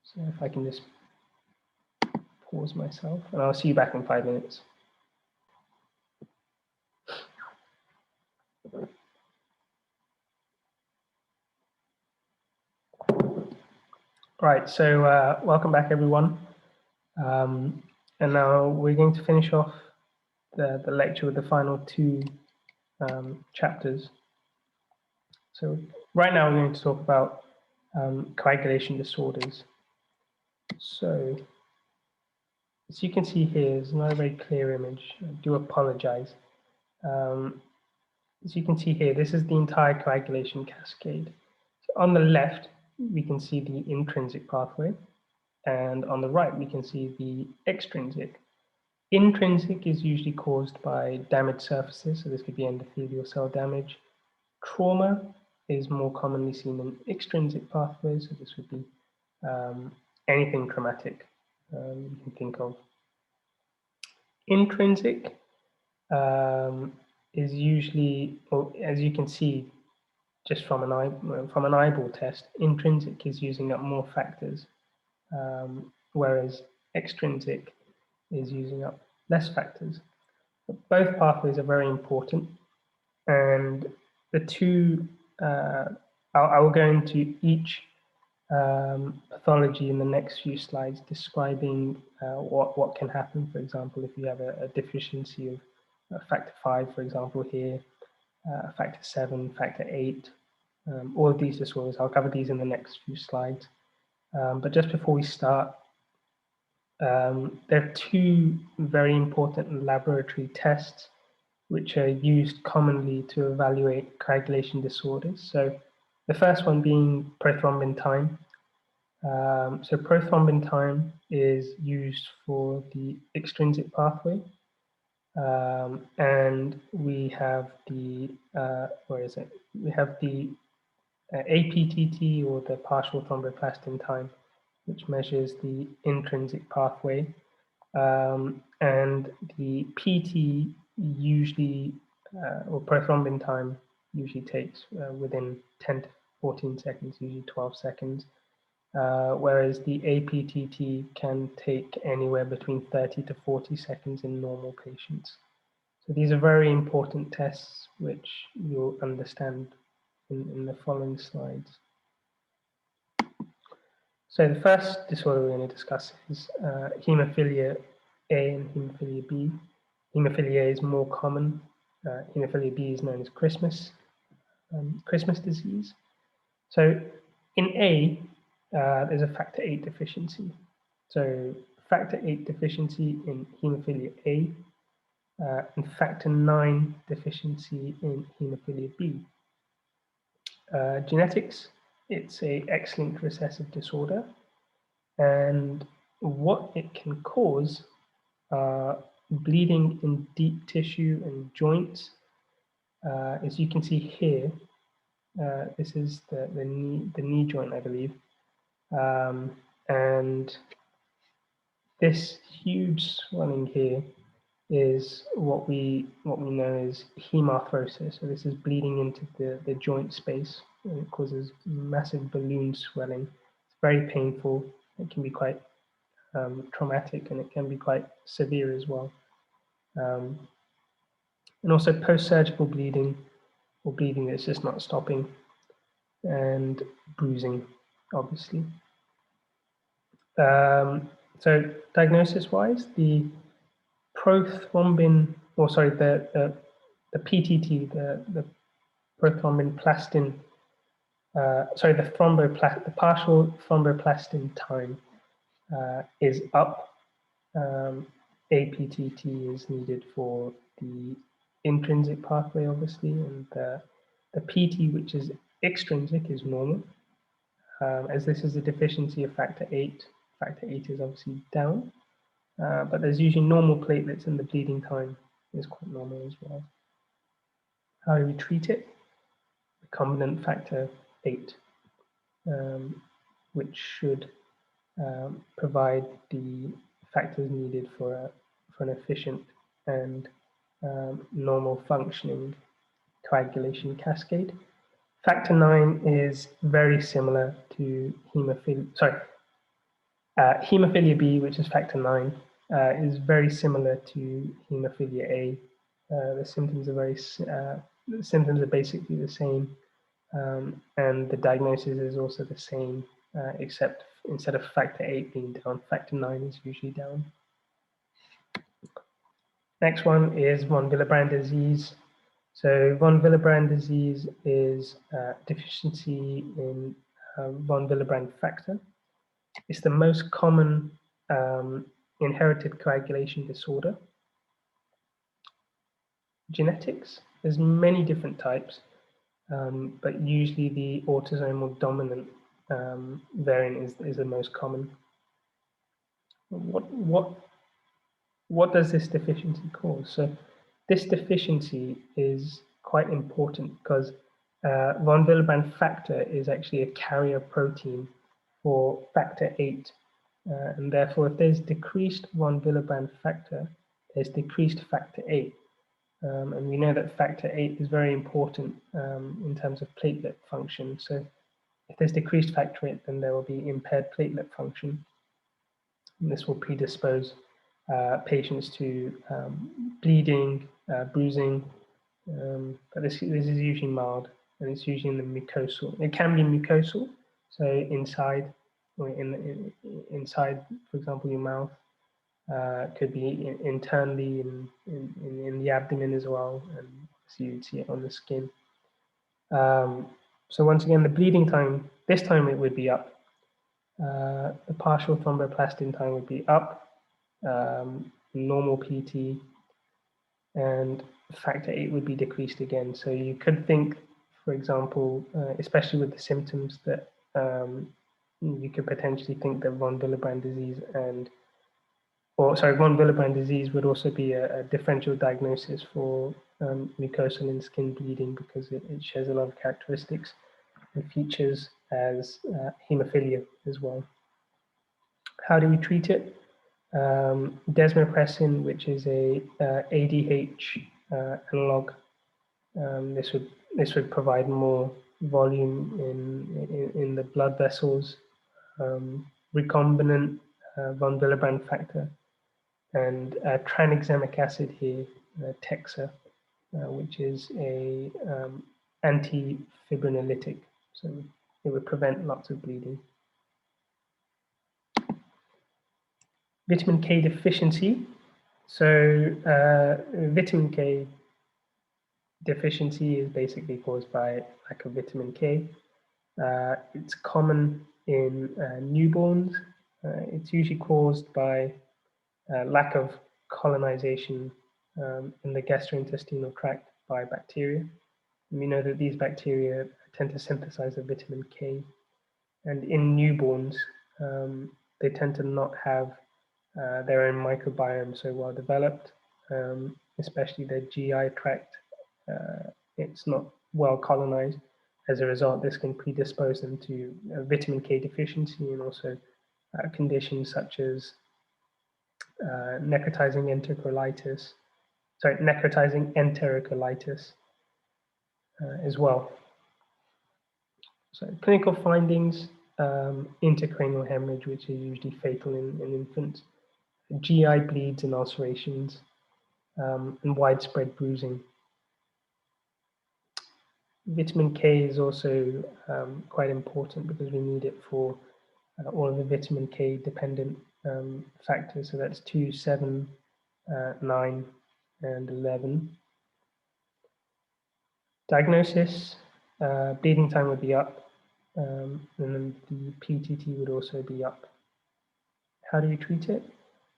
So if I can just pause myself, and I'll see you back in 5 minutes. Right, so welcome back, everyone. And now we're going to finish off the lecture with the final 2 chapters. So right now we're going to talk about coagulation disorders. So as you can see here, it's not a very clear image. I do apologize. As you can see here, this is the entire coagulation cascade. So on the left, we can see the intrinsic pathway, and on the right, we can see the extrinsic. Intrinsic is usually caused by damaged surfaces, so this could be endothelial cell damage. Trauma is more commonly seen in extrinsic pathways, so this would be anything traumatic you can think of. Intrinsic is usually, well, as you can see, just from an eyeball test, intrinsic is using up more factors, whereas extrinsic is using up less factors. But both pathways are very important, and the two, I will go into each pathology in the next few slides, describing what can happen. For example, if you have a deficiency of factor 5, for example, here, factor 7, factor 8, all of these disorders. I'll cover these in the next few slides. But just before we start, there are two very important laboratory tests which are used commonly to evaluate coagulation disorders. So the first one being prothrombin time. So prothrombin time is used for the extrinsic pathway. And we have the, We have the APTT, or the partial thromboplastin time, which measures the intrinsic pathway. And the PT usually, or prothrombin time, usually takes within 10 to 14 seconds, usually 12 seconds. Whereas the APTT can take anywhere between 30 to 40 seconds in normal patients. So these are very important tests, which you'll understand in the following slides. So the first disorder we're going to discuss is Haemophilia A and Haemophilia B. Haemophilia A is more common. Haemophilia B is known as Christmas disease. So in A, there's a factor 8 deficiency. So factor 8 deficiency in Haemophilia A and factor 9 deficiency in Haemophilia B. Genetics, it's an X-linked recessive disorder, and what it can cause are bleeding in deep tissue and joints. As you can see here, this is the knee joint, I believe, and this huge swelling here is what we know as hemarthrosis. So this is bleeding into the joint space, and it causes massive balloon swelling. It's very painful. It can be quite traumatic, and it can be quite severe as well. And also post-surgical bleeding, or bleeding that's just not stopping, and bruising, obviously. So diagnosis-wise, the prothrombin, or sorry, the PTT, the prothrombin plastin, the partial thromboplastin time is up. APTT is needed for the intrinsic pathway, obviously, and the PT, which is extrinsic, is normal. As this is a deficiency of factor 8, factor 8 is obviously down. But there's usually normal platelets, and the bleeding time is quite normal as well. How do we treat it? Recombinant factor 8, which should provide the factors needed for an efficient and normal functioning coagulation cascade. Factor 9 is very similar to Haemophilia B, which is factor 9, is very similar to Haemophilia A. The symptoms are basically the same, and the diagnosis is also the same, except instead of factor 8 being down, factor 9 is usually down. Next one is von Willebrand disease. So von Willebrand disease is deficiency in von Willebrand factor. It's the most common inherited coagulation disorder. Genetics, there's many different types, but usually the autosomal dominant variant is the most common. What does this deficiency cause? So this deficiency is quite important because von Willebrand factor is actually a carrier protein for factor 8. And therefore, if there's decreased von Willebrand factor, there's decreased factor 8. And we know that factor 8 is very important in terms of platelet function. So if there's decreased factor 8, then there will be impaired platelet function. And this will predispose patients to bleeding, bruising, but this is usually mild, and it's usually in the mucosal. It can be mucosal, so inside, or inside, for example, your mouth. Could be internally in the abdomen as well, and so you'd see it on the skin. So once again, the bleeding time, this time it would be up. The partial thromboplastin time would be up, normal PT, and factor 8 would be decreased again. So you could think, for example, especially with the symptoms, that you could potentially think that von Willebrand disease von Willebrand disease would also be a differential diagnosis for mucosal and skin bleeding, because it shares a lot of characteristics and features as haemophilia as well. How do we treat it? Desmopressin, which is a ADH analog. This would provide more volume in the blood vessels. Recombinant von Willebrand factor, and tranexamic acid here, Texa, which is a antifibrinolytic, so it would prevent lots of bleeding. Vitamin K deficiency. So vitamin K deficiency is basically caused by lack of vitamin K. It's common in newborns. It's usually caused by lack of colonization in the gastrointestinal tract by bacteria. And we know that these bacteria tend to synthesize the vitamin K. And in newborns, they tend to not have their own microbiome so well developed, especially their GI tract. It's not well colonized. As a result, this can predispose them to vitamin K deficiency, and also conditions such as necrotizing enterocolitis as well. So clinical findings, intracranial hemorrhage, which is usually fatal in infants, GI bleeds and ulcerations, and widespread bruising. Vitamin K is also quite important because we need it for all of the vitamin K dependent factors. So that's 2, 7, 9, and 11. Diagnosis, bleeding time would be up, and then the PTT would also be up. How do we treat it?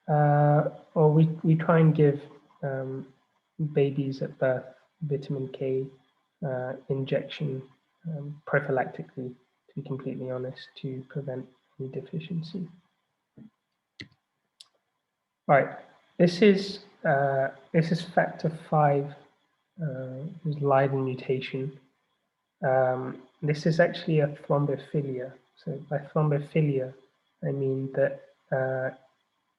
Well, we try and give babies at birth vitamin K injection prophylactically, to be completely honest, to prevent any deficiency. All right, this is factor 5, Leiden mutation. This is actually a thrombophilia. So by thrombophilia, I mean that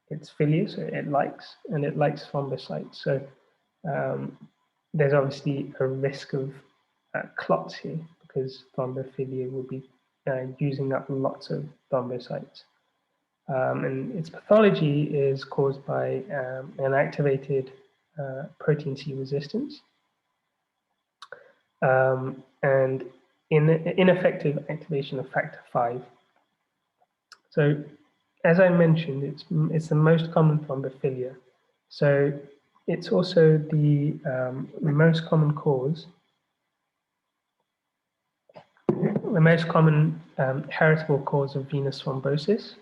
it's philia, so it likes thrombocytes. So there's obviously a risk of clots here, because thrombophilia will be using up lots of thrombocytes. And its pathology is caused by an activated protein C resistance and ineffective activation of factor 5. So, as I mentioned, it's the most common thrombophilia. So it's also the most common cause, the most common heritable cause of venous thrombosis,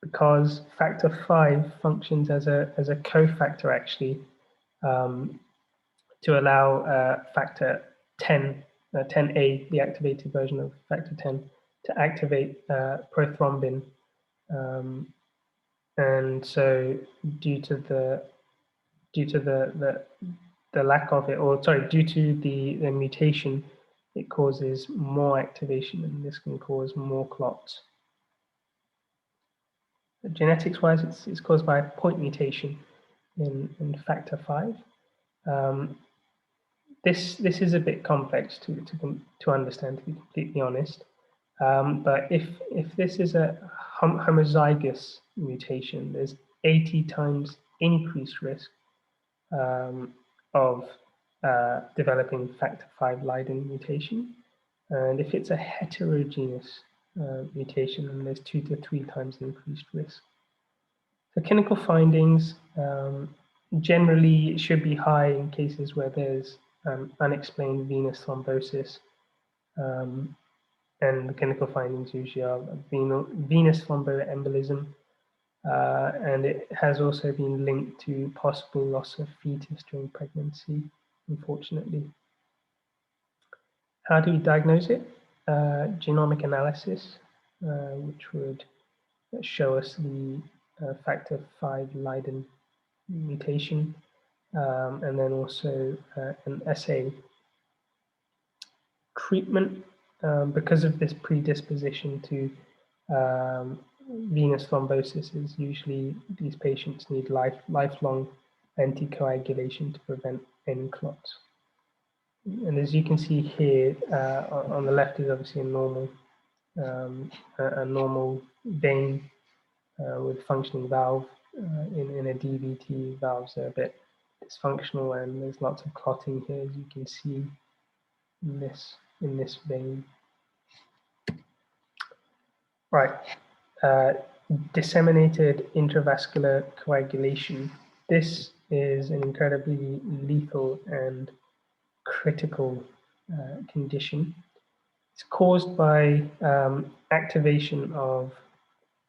because factor 5 functions as a cofactor actually to allow factor 10, 10A, the activated version of factor 10, to activate prothrombin, and so due to the lack of it, or sorry, due to the mutation, it causes more activation, and this can cause more clots. Genetics-wise, it's caused by a point mutation in factor 5. This is a bit complex to understand, to be completely honest. But if this is a homozygous mutation, there's 80 times increased risk of developing factor 5 Leiden mutation. And if it's a heterogeneous mutation, then there's 2 to 3 times increased risk. So clinical findings, Generally, it should be high in cases where there's unexplained venous thrombosis, and the clinical findings usually are venous thromboembolism, and it has also been linked to possible loss of fetus during pregnancy, unfortunately. How do we diagnose it? Genomic analysis, which would show us the factor V Leiden mutation, and then also an assay. Treatment, because of this predisposition to venous thrombosis, is usually these patients need lifelong anticoagulation to prevent any clots. And as you can see here, on the left is obviously a normal vein with functioning valve. In a DVT, valves are a bit dysfunctional, and there's lots of clotting here, as you can see in this vein. Right, disseminated intravascular coagulation. This is an incredibly lethal and critical condition. It's caused by activation of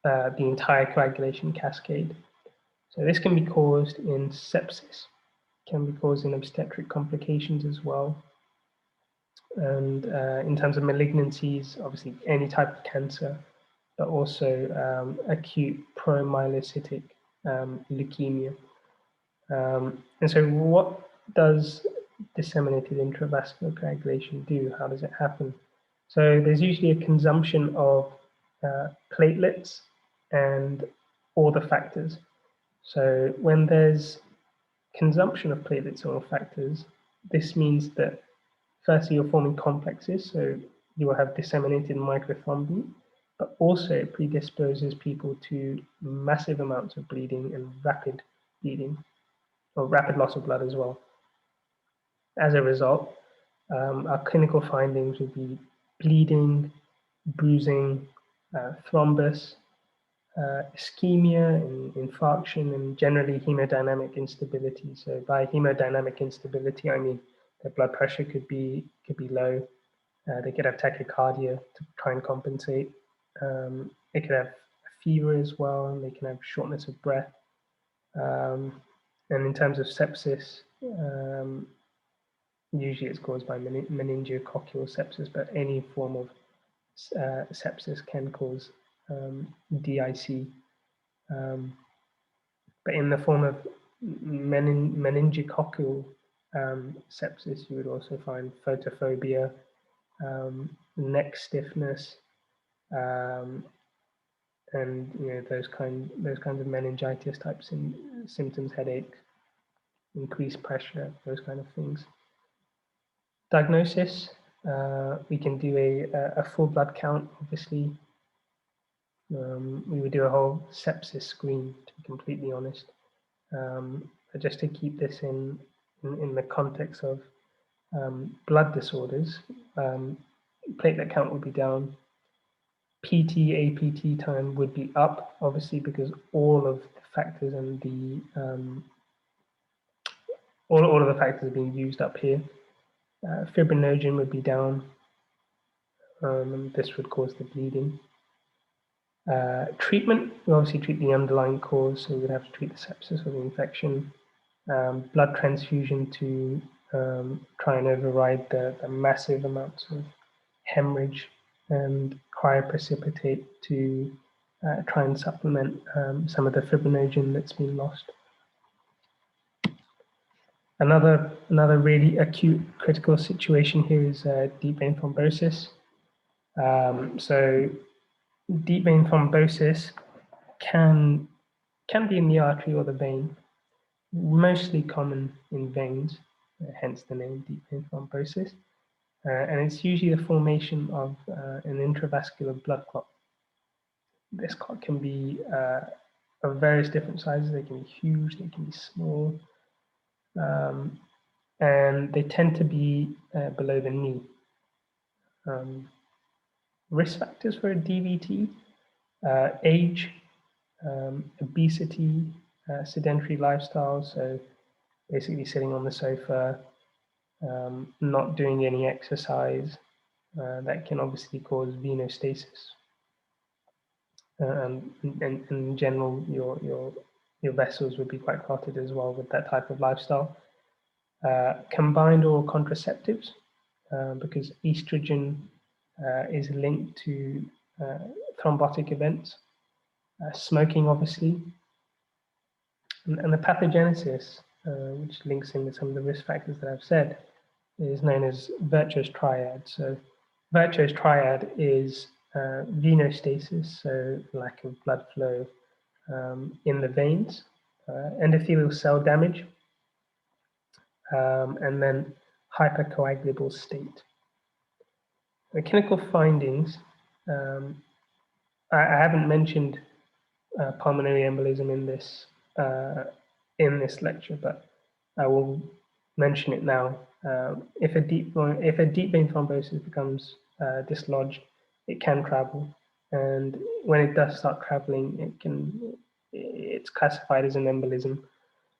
the entire coagulation cascade. So this can be caused in sepsis, can be caused in obstetric complications as well. And in terms of malignancies, obviously any type of cancer, but also acute promyelocytic leukemia. And so what does disseminated intravascular coagulation do? How does it happen? So there's usually a consumption of platelets and all the factors. So when there's consumption of platelets or factors, this means that firstly you're forming complexes, so you will have disseminated microthrombi, but also it predisposes people to massive amounts of bleeding and rapid bleeding, or rapid loss of blood as well. As a result, our clinical findings would be bleeding, bruising, thrombus, ischemia, and infarction, and generally hemodynamic instability. So by hemodynamic instability, I mean their blood pressure could be low. They could have tachycardia to try and compensate. They could have fever as well, and they can have shortness of breath. And in terms of sepsis, usually it's caused by meningococcal sepsis, but any form of sepsis can cause DIC. But in the form of meningococcal sepsis, you would also find photophobia, neck stiffness, and those kinds of meningitis type symptoms, headache, increased pressure, those kind of things. Diagnosis, we can do a full blood count, obviously. We would do a whole sepsis screen, to be completely honest. But just to keep this in the context of blood disorders, platelet count would be down. PT, APT time would be up, obviously, because all of the factors and the all of the factors are being used up here. Fibrinogen would be down. This would cause the bleeding. Treatment, we obviously treat the underlying cause, so we would have to treat the sepsis or the infection. Blood transfusion to try and override the massive amounts of hemorrhage, and cryoprecipitate to try and supplement some of the fibrinogen that's been lost. Another really acute critical situation here is deep vein thrombosis. So deep vein thrombosis can be in the artery or the vein, mostly common in veins, hence the name deep vein thrombosis. And it's usually the formation of an intravascular blood clot. This clot can be of various different sizes. They can be huge, they can be small, and they tend to be below the knee. Risk factors for a DVT, age, obesity, sedentary lifestyle, so basically sitting on the sofa, not doing any exercise, that can obviously cause venostasis. And in general, your vessels would be quite clotted as well with that type of lifestyle. Combined oral contraceptives, because estrogen is linked to thrombotic events. Smoking, obviously, and the pathogenesis, which links in with some of the risk factors that I've said, is known as virtuous triad. So virtuous triad is venostasis, so lack of blood flow in the veins, endothelial cell damage, and then hypercoagulable state. The clinical findings, I haven't mentioned pulmonary embolism in this lecture, but I will mention it now. If a deep vein thrombosis becomes dislodged, it can travel, and when it does start traveling, it's classified as an embolism.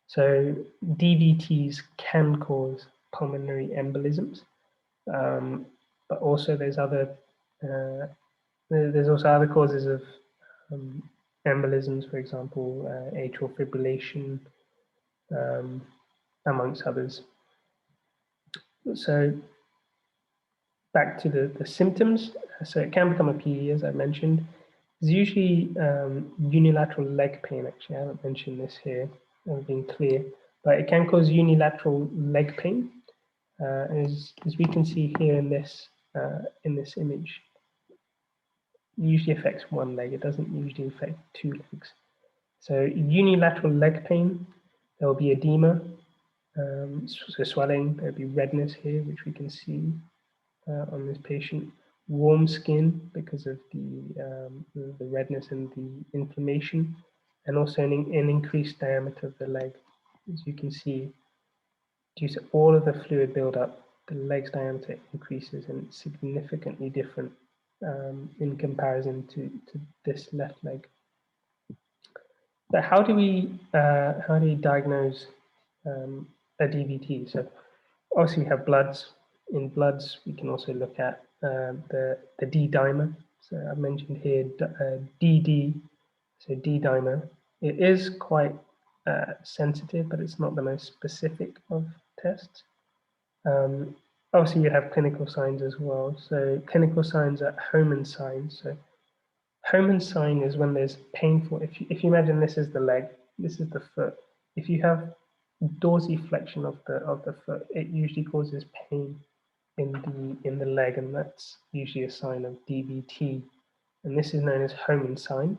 So DVTs can cause pulmonary embolisms, but also there's also other causes of embolisms, for example, atrial fibrillation, amongst others. So back to the symptoms. So it can become a PE, as I mentioned. There's usually unilateral leg pain. Actually, I haven't mentioned this here, I'm being clear, but it can cause unilateral leg pain, as we can see here in this image. It usually affects one leg. It doesn't usually affect two legs. So unilateral leg pain, there will be edema, so swelling. There'll be redness here, which we can see on this patient. Warm skin because of the redness and the inflammation, and also an increased diameter of the leg. As you can see, due to all of the fluid buildup, the leg's diameter increases, and it's significantly different in comparison to this left leg. So how do we diagnose a DVT? So obviously we have bloods. In bloods, we can also look at the D dimer. So I mentioned here DD, so D dimer. It is quite sensitive, but it's not the most specific of tests. Obviously, we have clinical signs as well. So clinical signs are Homan signs. So Homan sign is when there's painful. If you imagine this is the leg, this is the foot. If you have dorsiflexion of the foot, it usually causes pain in the leg, and that's usually a sign of DVT. And this is known as Homan sign.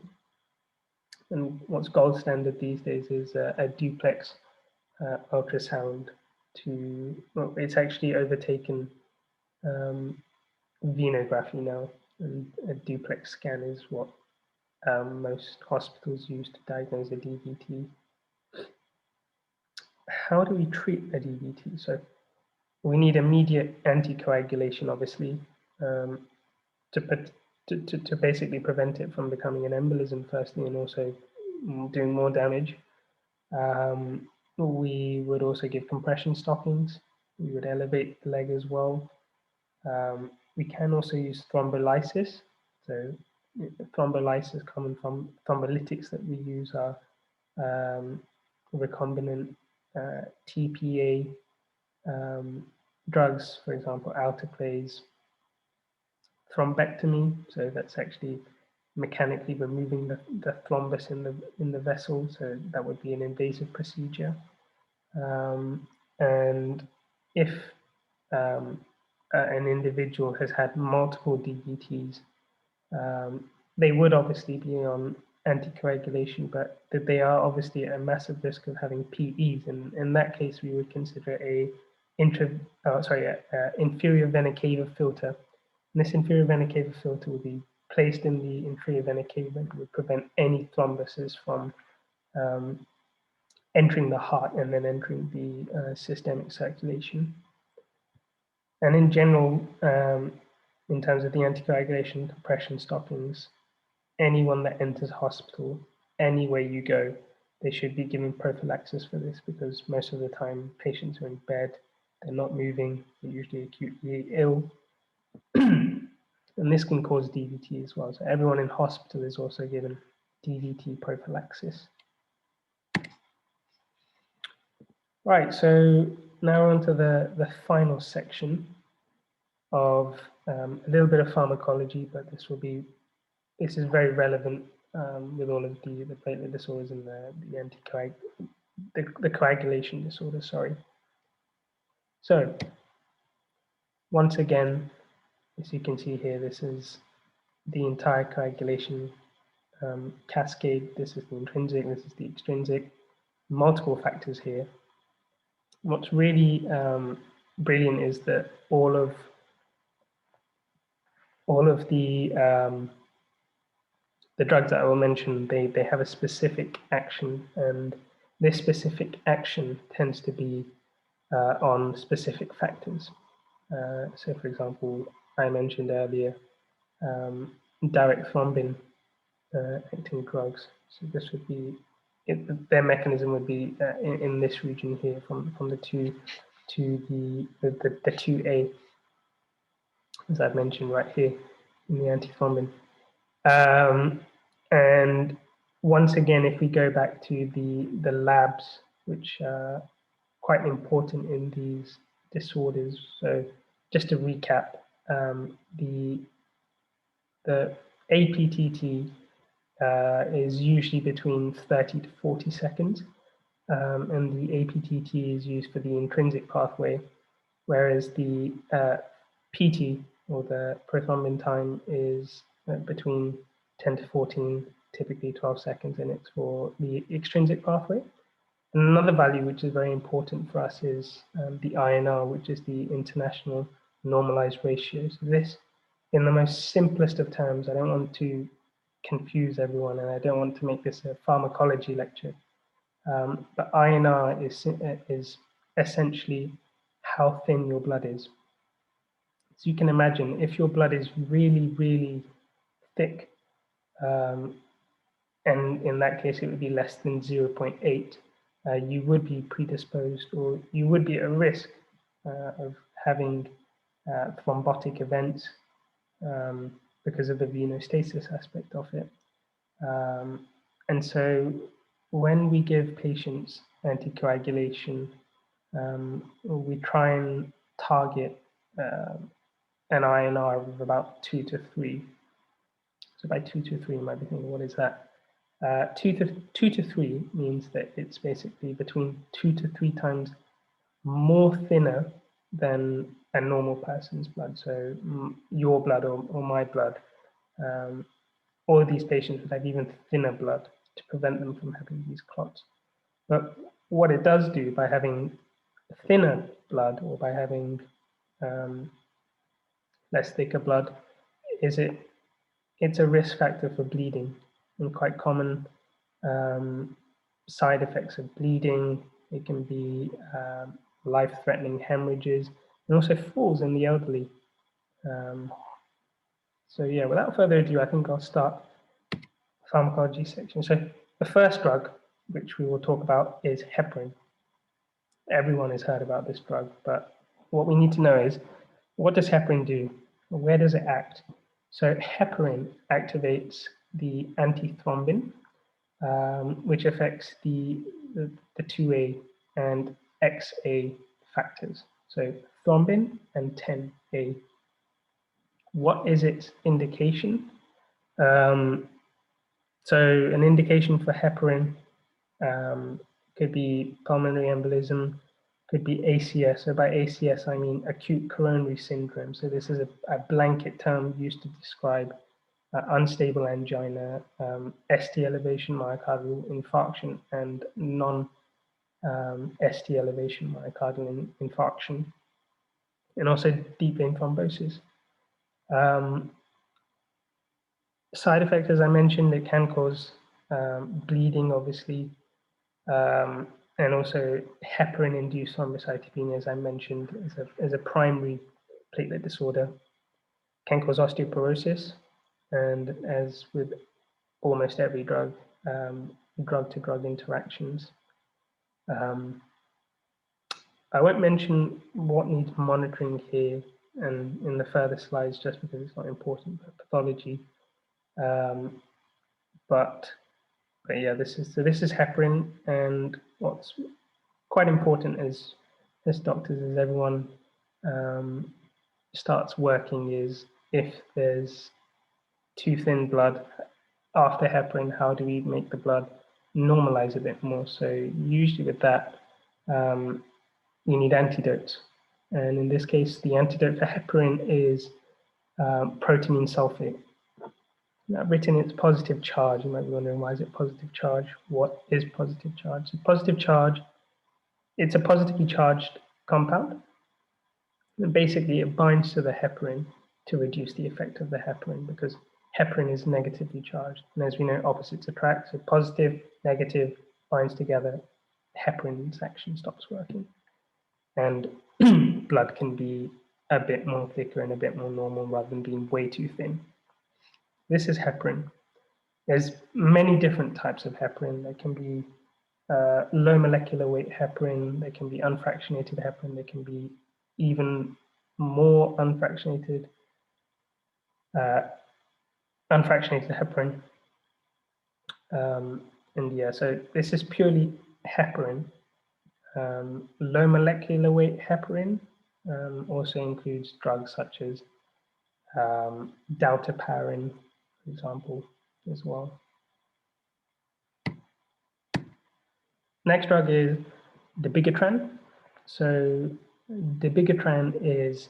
And what's gold standard these days is a duplex ultrasound. It's actually overtaken venography now, and a duplex scan is what most hospitals use to diagnose a DVT. How do we treat a DVT? So we need immediate anticoagulation, obviously, to basically prevent it from becoming an embolism firstly, and also doing more damage. We would also give compression stockings. We would elevate the leg as well. We can also use thrombolysis. So thrombolysis coming from thrombolytics that we use are recombinant TPA drugs, for example, alteplase. Thrombectomy, so that's actually mechanically removing the thrombus in the vessel, so that would be an invasive procedure. And if an individual has had multiple DVTs, they would obviously be on anticoagulation, but that they are obviously at a massive risk of having PEs. And in that case, we would consider inferior vena cava filter. And this inferior vena cava filter would be placed in the inferior vena cava and would prevent any thrombuses from entering the heart and then entering the systemic circulation. And in general, in terms of the anticoagulation compression stockings, anyone that enters hospital, anywhere you go, they should be given prophylaxis for this, because most of the time patients are in bed, they're not moving, they're usually acutely ill. And this can cause DVT as well. So everyone in hospital is also given DVT prophylaxis. Right, so now on to the final section of a little bit of pharmacology, but this is very relevant with all of the platelet disorders and the coagulation disorder, sorry. So once again, as you can see here, this is the entire coagulation cascade. This is the intrinsic, this is the extrinsic, multiple factors here. What's really brilliant is that all of the drugs that I will mention, they have a specific action, and this specific action tends to be on specific factors. So for example, I mentioned earlier direct thrombin acting drugs. So this would be, their mechanism would be in this region here, from the 2 to the 2A, as I've mentioned right here in the antithrombin. And once again, if we go back to the labs, which are quite important in these disorders. So just to recap, the APTT is usually between 30 to 40 seconds, and the APTT is used for the intrinsic pathway, whereas the PT, or the prothrombin time, is between 10 to 14, typically 12 seconds, and it's for the extrinsic pathway. And another value which is very important for us is the INR, which is the International Normalized Ratio. So this, in the most simplest of terms, I don't want to confuse everyone, and I don't want to make this a pharmacology lecture, but INR is essentially how thin your blood is. So you can imagine, if your blood is really, really thick, and in that case it would be less than 0.8, you would be predisposed, or you would be at risk of having thrombotic events because of the venostasis aspect of it. And so when we give patients anticoagulation, we try and target an INR of about 2 to 3. So by 2 to 3, you might be thinking, what is that? 2 to 3 means that it's basically between 2 to 3 times more thinner than a normal person's blood. So your blood or my blood, all of these patients would have even thinner blood to prevent them from having these clots. But what it does do by having thinner blood, or by having less thicker blood, is it's a risk factor for bleeding, and quite common side effects of bleeding. It can be life-threatening hemorrhages, and also falls in the elderly. So yeah, without further ado, I think I'll start the pharmacology section. So the first drug, which we will talk about, is heparin. Everyone has heard about this drug, but what we need to know is, what does heparin do? Where does it act? So heparin activates the antithrombin, which affects the 2A and XA factors. So thrombin and 10A. What is its indication? So an indication for heparin could be pulmonary embolism, could be ACS. So by ACS, I mean acute coronary syndrome. So this is a blanket term used to describe unstable angina, ST elevation myocardial infarction, and non-ST elevation myocardial infarction, and also deep vein thrombosis. Side effects, as I mentioned, it can cause bleeding, obviously, and also heparin-induced thrombocytopenia, as I mentioned, as a primary platelet disorder, can cause osteoporosis, and as with almost every drug, drug-to-drug interactions. I won't mention what needs monitoring here and in the further slides just because it's not important for pathology. But yeah, this is heparin, and what's quite important is, as doctors, as everyone starts working, is if there's too thin blood after heparin, how do we make the blood normalize a bit more? So usually with that, you need antidotes. And in this case, the antidote for heparin is protamine sulfate. Now, written its positive charge. You might be wondering, why is it positive charge? What is positive charge? So positive charge, it's a positively charged compound. And basically, it binds to the heparin to reduce the effect of the heparin, because heparin is negatively charged. And as we know, opposites attract. So positive, negative binds together, heparin's action stops working. And blood can be a bit more thicker and a bit more normal rather than being way too thin. This is heparin. There's many different types of heparin. There can be low molecular weight heparin, there can be unfractionated heparin, there can be even more unfractionated heparin. And yeah, so this is purely heparin. Low molecular weight heparin also includes drugs such as dalteparin, for example, as well. Next drug is dabigatran. So dabigatran is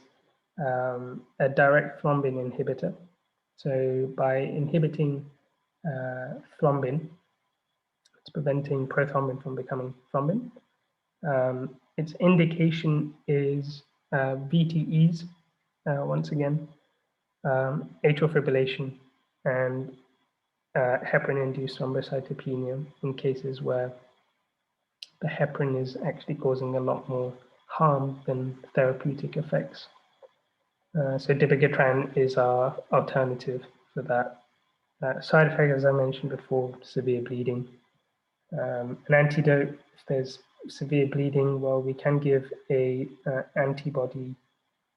a direct thrombin inhibitor. So by inhibiting thrombin, it's preventing prothrombin from becoming thrombin. Its indication is VTEs, once again, atrial fibrillation, and heparin-induced thrombocytopenia in cases where the heparin is actually causing a lot more harm than therapeutic effects. So dabigatran is our alternative for that. Side effect, as I mentioned before, severe bleeding. An antidote, if there's severe bleeding, well, we can give a antibody,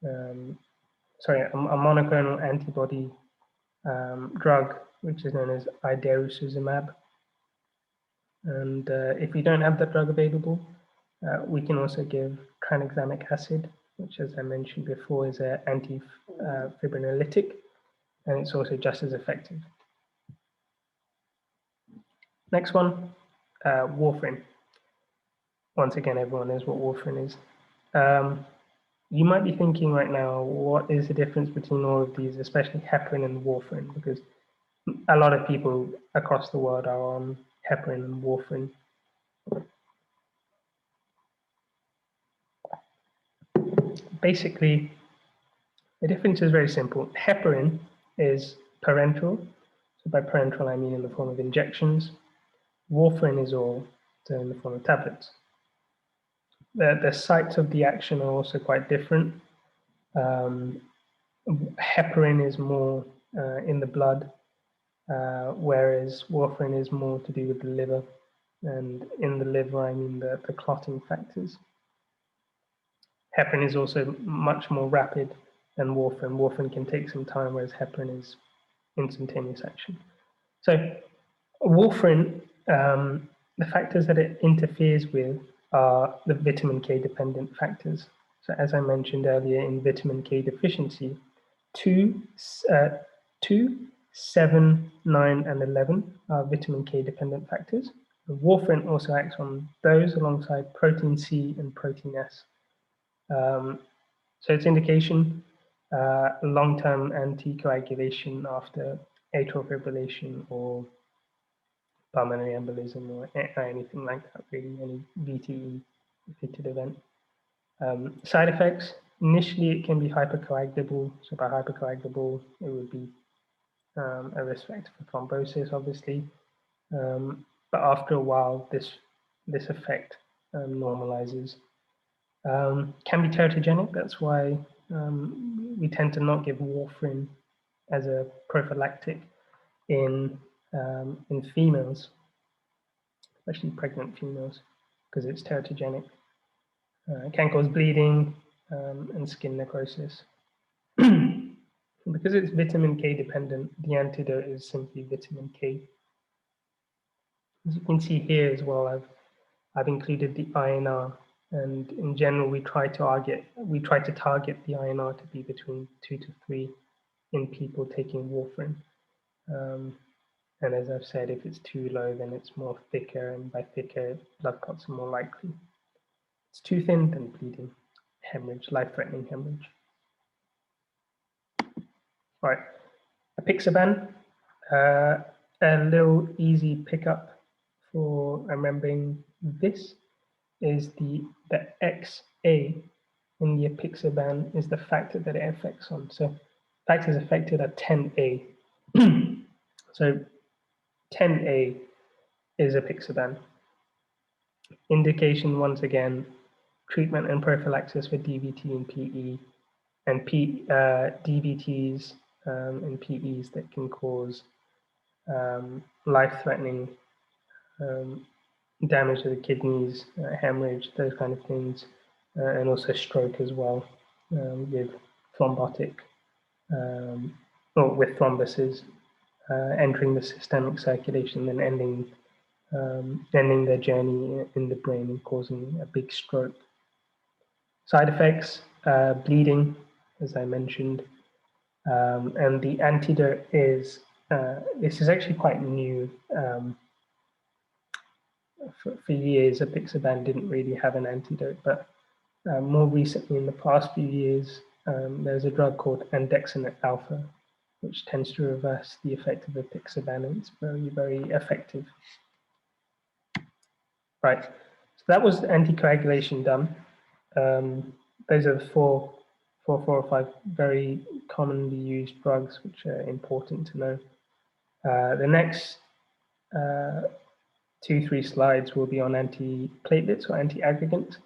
a monoclonal antibody drug, which is known as idarucizumab. And if we don't have that drug available, we can also give tranexamic acid, which, as I mentioned before, is an antifibrinolytic, and it's also just as effective. Next one, warfarin. Once again, everyone knows what warfarin is. You might be thinking right now, what is the difference between all of these, especially heparin and warfarin? Because a lot of people across the world are on heparin and warfarin. Basically, the difference is very simple. Heparin is parenteral. So by parenteral, I mean in the form of injections. Warfarin is oral, so in the form of tablets. The sites of the action are also quite different. Heparin is more in the blood, whereas warfarin is more to do with the liver. And in the liver, I mean the clotting factors. Heparin is also much more rapid than warfarin. Warfarin can take some time, whereas heparin is instantaneous action. So warfarin, the factors that it interferes with are the vitamin K dependent factors. So as I mentioned earlier, in vitamin K deficiency, 2, 7, 9, and 11 are vitamin K dependent factors. And warfarin also acts on those alongside protein C and protein S. So its indication, long-term anticoagulation after atrial fibrillation or pulmonary embolism or anything like that, really, any VTE-related event. Side effects, initially it can be hypercoagulable. So by hypercoagulable, it would be a risk factor for thrombosis, obviously. But after a while, this effect normalizes. Can be teratogenic. That's why we tend to not give warfarin as a prophylactic in females. especially pregnant females, because it's teratogenic. It can cause bleeding and skin necrosis. Because it's vitamin K dependent, the antidote is simply vitamin K. As you can see here as well, I've included the INR, and in general, we try to target the INR to be between 2 to 3 in people taking warfarin. And as I've said, if it's too low, then it's more thicker, and by thicker, blood clots are more likely. It's too thin, then bleeding, hemorrhage, life-threatening hemorrhage. All right, apixaban, a little easy pickup for remembering this is the XA in the apixaban is the factor that it affects on. So factors affected are 10A. So 10A is apixaban. Indication, once again, treatment and prophylaxis for DVT and PE, and DVTs and PEs that can cause life-threatening damage to the kidneys, hemorrhage, those kind of things, and also stroke as well, with thrombotic, or with thrombuses entering the systemic circulation and ending their journey in the brain and causing a big stroke. Side effects, bleeding, as I mentioned, and the antidote is, this is actually quite new. For years, apixaban didn't really have an antidote, but more recently, in the past few years, there's a drug called andexanet alpha, which tends to reverse the effect of apixaban, and it's very, very effective. Right, so that was anticoagulation done. Those are the four or five very commonly used drugs, which are important to know. The next 2-3 slides will be on antiplatelets or antiaggregants.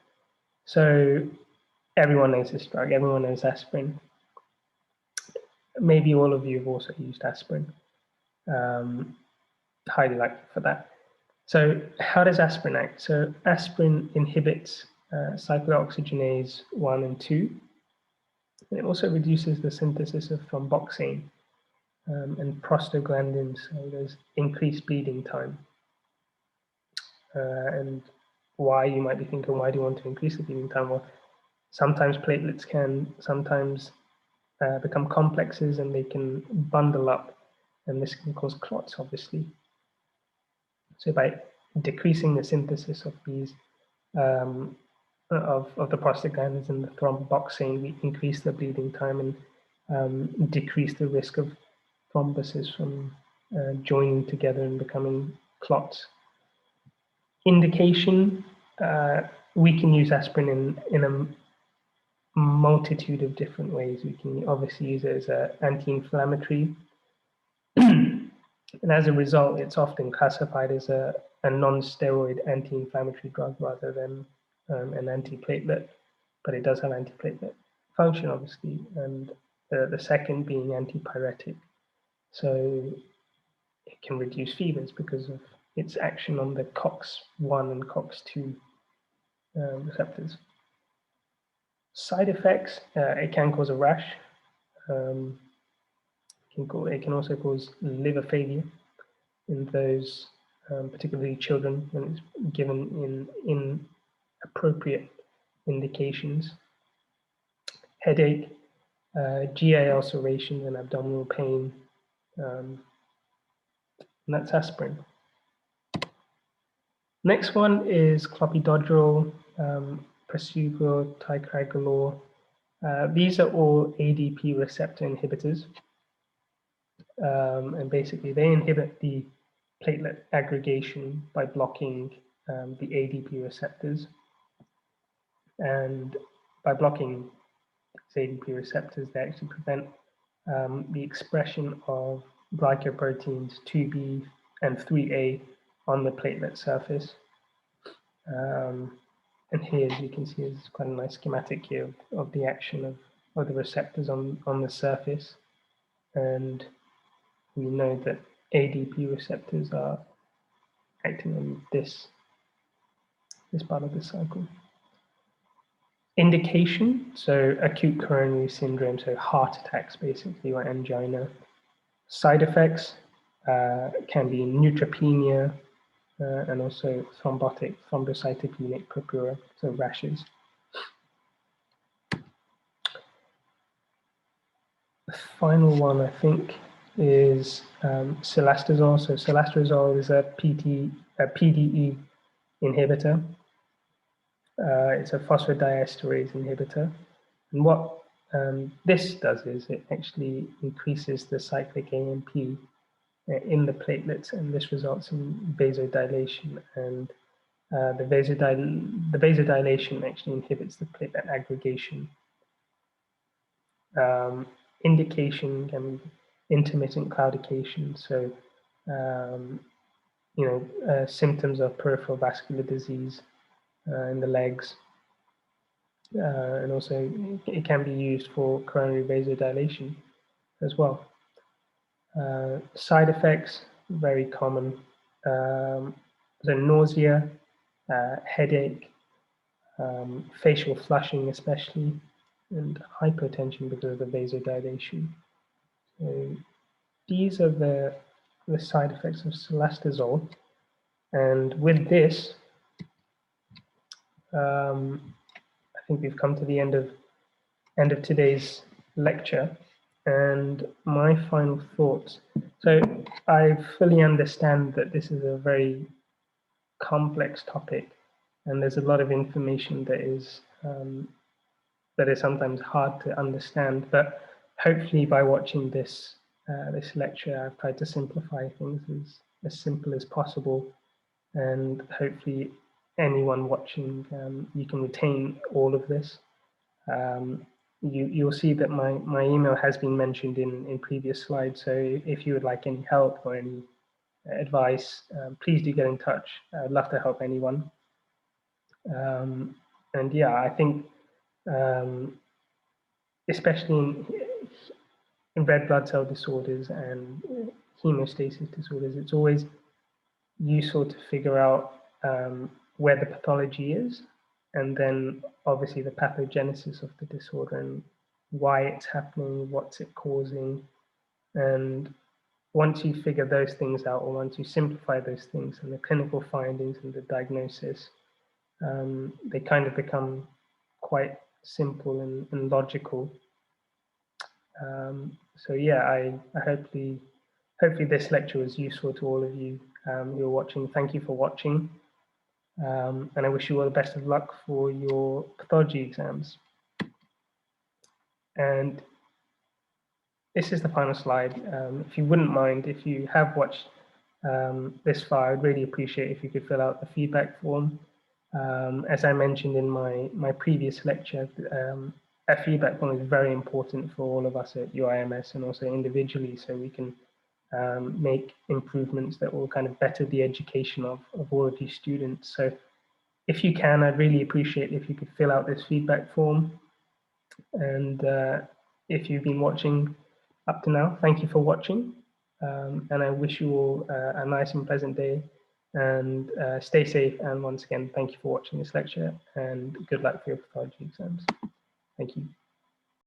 So everyone knows this drug, everyone knows aspirin. Maybe all of you have also used aspirin. Highly likely for that. So how does aspirin act? So aspirin inhibits cyclooxygenase 1 and 2. And it also reduces the synthesis of thromboxane and prostaglandins, so there's increased bleeding time. And why, you might be thinking, why do you want to increase the bleeding time? Well, sometimes platelets can sometimes become complexes, and they can bundle up, and this can cause clots, obviously. So by decreasing the synthesis of these, of the prostaglandins and the thromboxane, we increase the bleeding time and decrease the risk of thrombuses from joining together and becoming clots. Indication, we can use aspirin in a multitude of different ways. We can obviously use it as an anti-inflammatory, and as a result, it's often classified as a non-steroid anti-inflammatory drug rather than an antiplatelet, but it does have antiplatelet function, obviously, and the second being antipyretic. So it can reduce fevers because of its action on the COX-1 and COX-2 receptors. Side effects, it can cause a rash. It can also cause liver failure in those, particularly children, when it's given in inappropriate indications. Headache, GI ulceration and abdominal pain, and that's aspirin. Next one is clopidogrel, prasugrel, ticagrelor. These are all ADP receptor inhibitors, and basically they inhibit the platelet aggregation by blocking the ADP receptors, and by blocking these ADP receptors, they actually prevent the expression of glycoproteins 2B and 3A on the platelet surface. And here, as you can see, is quite a nice schematic here of the action of the receptors on the surface. And we know that ADP receptors are acting on this part of the cycle. Indication, so acute coronary syndrome, so heart attacks basically, or angina. Side effects can be neutropenia and also thrombotic, thrombocytopenic purpura, so rashes. The final one, I think, is cilastazol. So cilastazol is a PDE inhibitor. It's a phosphodiesterase inhibitor. And what this does is it actually increases the cyclic AMP in the platelets, and this results in vasodilation. And the vasodilation actually inhibits the platelet aggregation. Indication can be intermittent claudication, so symptoms of peripheral vascular disease in the legs, and also it can be used for coronary vasodilation as well. Side effects, very common, so nausea, headache, facial flushing especially, and hypotension because of the vasodilation. So these are the side effects of cilastazol. And with this, I think we've come to the end of today's lecture. And my final thoughts. So I fully understand that this is a very complex topic, and there's a lot of information that is sometimes hard to understand. But hopefully, by watching this lecture, I've tried to simplify things as simple as possible, and hopefully, anyone watching, you can retain all of this. You'll see that my email has been mentioned in previous slides. So if you would like any help or any advice, please do get in touch. I'd love to help anyone. And yeah, I think especially in red blood cell disorders and hemostasis disorders, it's always useful to figure out where the pathology is, and then obviously the pathogenesis of the disorder and why it's happening, what's it causing. And once you figure those things out, or once you simplify those things and the clinical findings and the diagnosis, they kind of become quite simple and logical. So yeah, I hopefully this lecture was useful to all of you who are watching. Thank you for watching. And I wish you all the best of luck for your pathology exams. And this is the final slide. If you wouldn't mind, if you have watched this far, I'd really appreciate if you could fill out the feedback form. As I mentioned in my previous lecture, a feedback form is very important for all of us at UIMS and also individually, so we can make improvements that will kind of better the education of all of these students. So if you can, I'd really appreciate if you could fill out this feedback form. And if you've been watching up to now, thank you for watching. And I wish you all a nice and pleasant day, and stay safe. And once again, thank you for watching this lecture, and good luck for your pathology exams. Thank you.